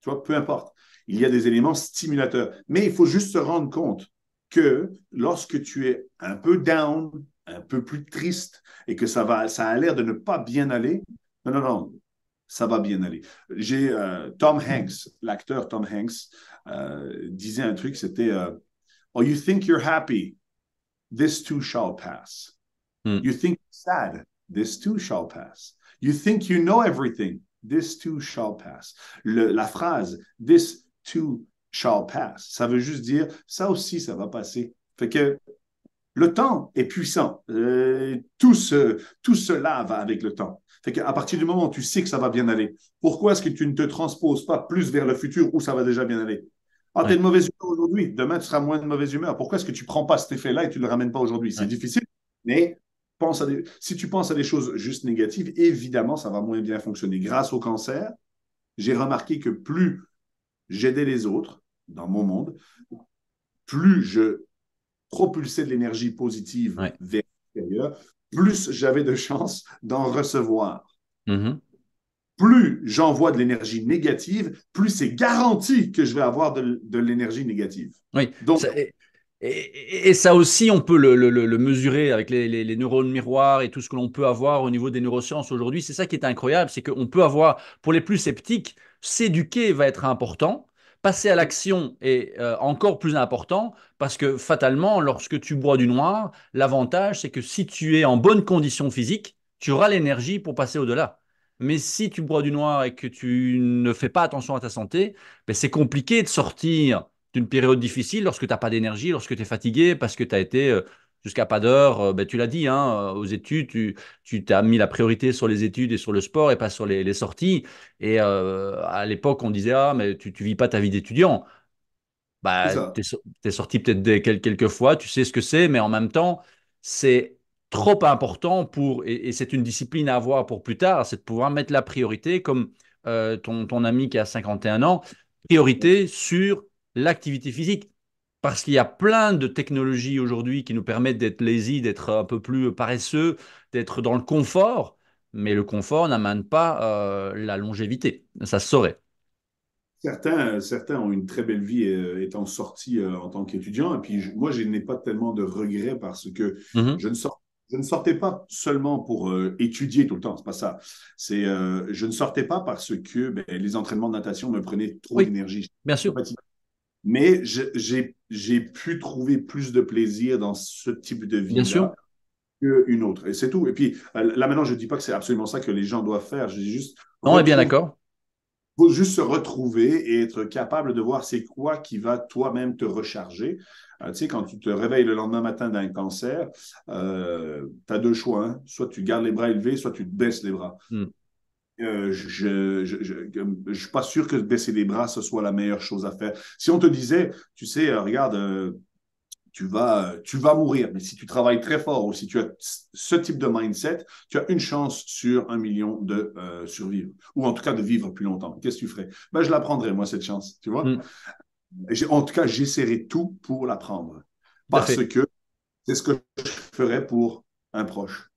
tu vois, peu importe. Il y a des éléments stimulateurs. Mais il faut juste se rendre compte que lorsque tu es un peu down, un peu plus triste et que ça a l'air de ne pas bien aller, non, non, non, ça va bien aller. J'ai Tom Hanks, l'acteur Tom Hanks, disait un truc, c'était Oh, you think you're happy, this too shall pass. Mhm. You think you're sad, this too shall pass. You think you know everything, this too shall pass. La phrase this too shall pass, ça veut juste dire ça aussi, ça va passer. Fait que le temps est puissant. Tout cela va avec le temps. Fait qu'à partir du moment où tu sais que ça va bien aller, pourquoi est-ce que tu ne te transposes pas plus vers le futur où ça va déjà bien aller? Ah, tu es Ouais. de mauvaise humeur aujourd'hui. Demain, tu seras moins de mauvaise humeur. Pourquoi est-ce que tu ne prends pas cet effet-là et tu ne le ramènes pas aujourd'hui? C'est Ouais. difficile, mais si tu penses à des choses juste négatives, évidemment, ça va moins bien fonctionner. Grâce au cancer, j'ai remarqué que plus j'aidais les autres dans mon monde, plus je propulser de l'énergie positive Ouais. vers l'extérieur, plus j'avais de chances d'en recevoir. Mhm. Plus j'envoie de l'énergie négative, plus c'est garanti que je vais avoir de l'énergie négative. Oui, Donc, et ça aussi, on peut le mesurer avec les neurones miroirs et tout ce que l'on peut avoir au niveau des neurosciences aujourd'hui. C'est ça qui est incroyable, c'est qu'on peut avoir, pour les plus sceptiques, s'éduquer va être important, passer à l'action est encore plus important, parce que fatalement, lorsque tu bois du noir, l'avantage, c'est que si tu es en bonne condition physique, tu auras l'énergie pour passer au-delà. Mais si tu bois du noir et que tu ne fais pas attention à ta santé, ben c'est compliqué de sortir d'une période difficile lorsque tu n'as pas d'énergie, lorsque tu es fatigué, parce que tu as été jusqu'à pas d'heure, ben, tu l'as dit, hein, aux études, tu t'as mis la priorité sur les études et sur le sport et pas sur les sorties. Et à l'époque, on disait, ah, mais tu ne vis pas ta vie d'étudiant. c'est Bah, ça. tu es, sorti peut-être quelques fois, tu sais ce que c'est, mais en même temps, c'est trop important et c'est une discipline à avoir pour plus tard, c'est de pouvoir mettre la priorité, comme ton ami qui a 51 ans, priorité sur l'activité physique. Parce qu'il y a plein de technologies aujourd'hui qui nous permettent d'être lazy, d'être un peu plus paresseux, d'être dans le confort, mais le confort n'amène pas la longévité. Ça se saurait. Certains ont une très belle vie étant sortis en tant qu'étudiants. Et puis, moi, je n'ai pas tellement de regrets parce que Mhm. je ne, sors, je ne sortais pas seulement pour étudier tout le temps. C'est pas ça. Je ne sortais pas parce que ben, les entraînements de natation me prenaient trop Oui, d'énergie. bien sûr, Mais j'ai pu trouver plus de plaisir dans ce type de bien sûr. vie-là qu'une autre. Et c'est tout. Et puis, là, maintenant, je ne dis pas que c'est absolument ça que les gens doivent faire. Je dis juste, On est bien retrouve d'accord. faut juste se retrouver et être capable de voir c'est quoi qui va toi-même te recharger. Tu sais, quand tu te réveilles le lendemain matin d'un cancer, tu as deux choix, hein. Soit tu gardes les bras élevés, soit tu te baisses les bras. Hmm. Je suis pas sûr que baisser les bras, ce soit la meilleure chose à faire. Si on te disait, tu sais, regarde, tu vas mourir, mais si tu travailles très fort ou si tu as ce type de mindset, tu as une chance sur 1 million de survivre, ou en tout cas de vivre plus longtemps. Qu'est-ce que tu ferais? Ben, je la prendrais, moi, cette chance, tu vois. Hmm. En tout cas, j'essaierai tout pour la prendre, Tout à parce fait. que c'est ce que je ferais pour un proche.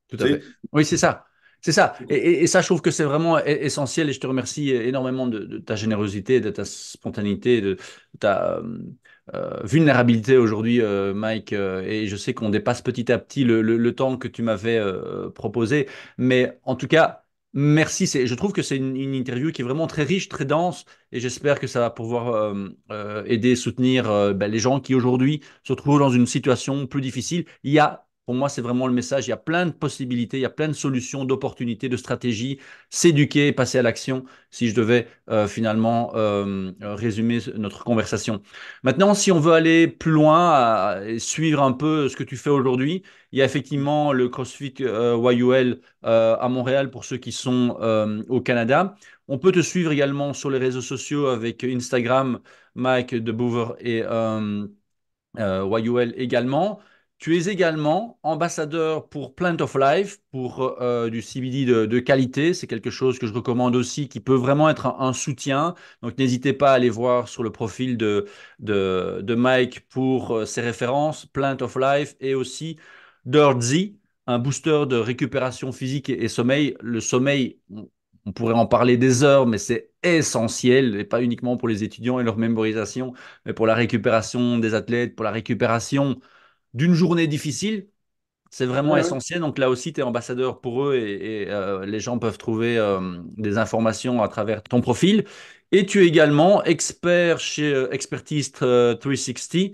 Tout à Tu sais, fait. Oui, c'est ça. C'est ça. Et ça, je trouve que c'est vraiment essentiel et je te remercie énormément de ta générosité, de ta spontanéité, de ta vulnérabilité aujourd'hui, Mike. Et je sais qu'on dépasse petit à petit le temps que tu m'avais proposé. Mais en tout cas, merci. Je trouve que c'est une interview qui est vraiment très riche, très dense et j'espère que ça va pouvoir aider, soutenir ben, les gens qui aujourd'hui se trouvent dans une situation plus difficile. Pour moi, c'est vraiment le message. Il y a plein de possibilités, il y a plein de solutions, d'opportunités, de stratégies. S'éduquer, passer à l'action, si je devais finalement résumer notre conversation. Maintenant, si on veut aller plus loin et suivre un peu ce que tu fais aujourd'hui, il y a effectivement le CrossFit YUL à Montréal pour ceux qui sont au Canada. On peut te suivre également sur les réseaux sociaux avec Instagram, Mike de Boover et YUL également. Tu es également ambassadeur pour Plant of Life, pour du CBD de qualité. C'est quelque chose que je recommande aussi, qui peut vraiment être un soutien. Donc n'hésitez pas à aller voir sur le profil de Mike pour ses références, Plant of Life et aussi Dirty, un booster de récupération physique et sommeil. Le sommeil, on pourrait en parler des heures, mais c'est essentiel, et pas uniquement pour les étudiants et leur mémorisation, mais pour la récupération des athlètes, pour la récupération d'une journée difficile, c'est vraiment ouais, ouais. essentiel. Donc là aussi, tu es ambassadeur pour eux et les gens peuvent trouver des informations à travers ton profil. Et tu es également expert chez Expertise 360.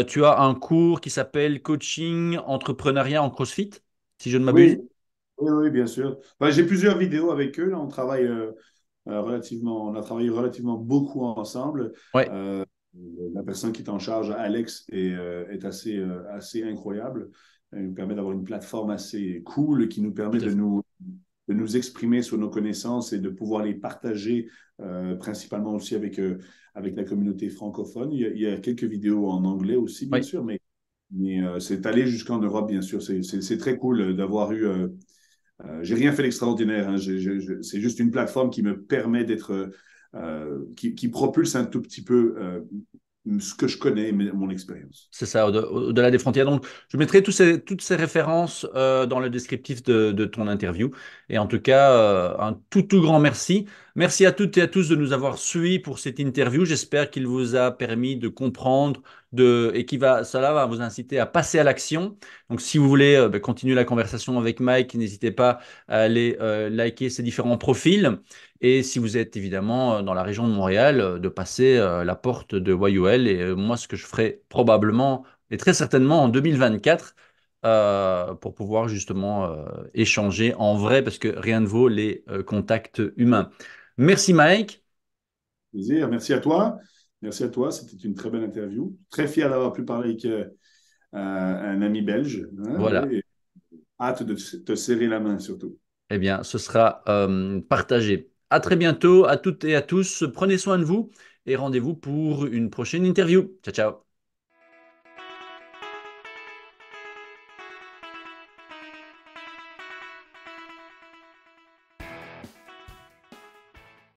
Tu as un cours qui s'appelle Coaching Entrepreneuriat en CrossFit, si je ne m'abuse. Oui, oui, oui, bien sûr. Ben, j'ai plusieurs vidéos avec eux. Là, on a travaillé relativement beaucoup ensemble. Ouais, Euh, la personne qui est en charge, Alex, est assez incroyable. Elle nous permet d'avoir une plateforme assez cool qui nous tout permet à fait. de nous exprimer sur nos connaissances et de pouvoir les partager, principalement aussi avec la communauté francophone. Il y a quelques vidéos en anglais aussi, bien Oui. sûr, mais c'est allé jusqu'en Europe, bien sûr. C'est très cool d'avoir eu. J'ai rien fait d'extraordinaire, hein. C'est juste une plateforme qui me permet d'être, qui propulse un tout petit peu ce que je connais, mon expérience. C'est ça, au-delà des frontières. Donc, je mettrai toutes ces références dans le descriptif de ton interview. Et en tout cas, un tout grand merci. Merci à toutes et à tous de nous avoir suivis pour cette interview. J'espère qu'il vous a permis de comprendre et cela va vous inciter à passer à l'action. Donc, si vous voulez ben, continuer la conversation avec Mike, n'hésitez pas à aller liker ses différents profils. Et si vous êtes évidemment dans la région de Montréal, de passer la porte de YOL. Et moi, ce que je ferai probablement et très certainement en 2024 pour pouvoir justement échanger en vrai, parce que rien ne vaut les contacts humains. Merci Mike. Plaisir. Merci à toi. Merci à toi. C'était une très belle interview. Très fier d'avoir pu parler avec un ami belge, hein, Voilà. oui, et hâte de te serrer la main surtout. Eh bien, ce sera partagé. À très bientôt, à toutes et à tous. Prenez soin de vous et rendez-vous pour une prochaine interview. Ciao, ciao.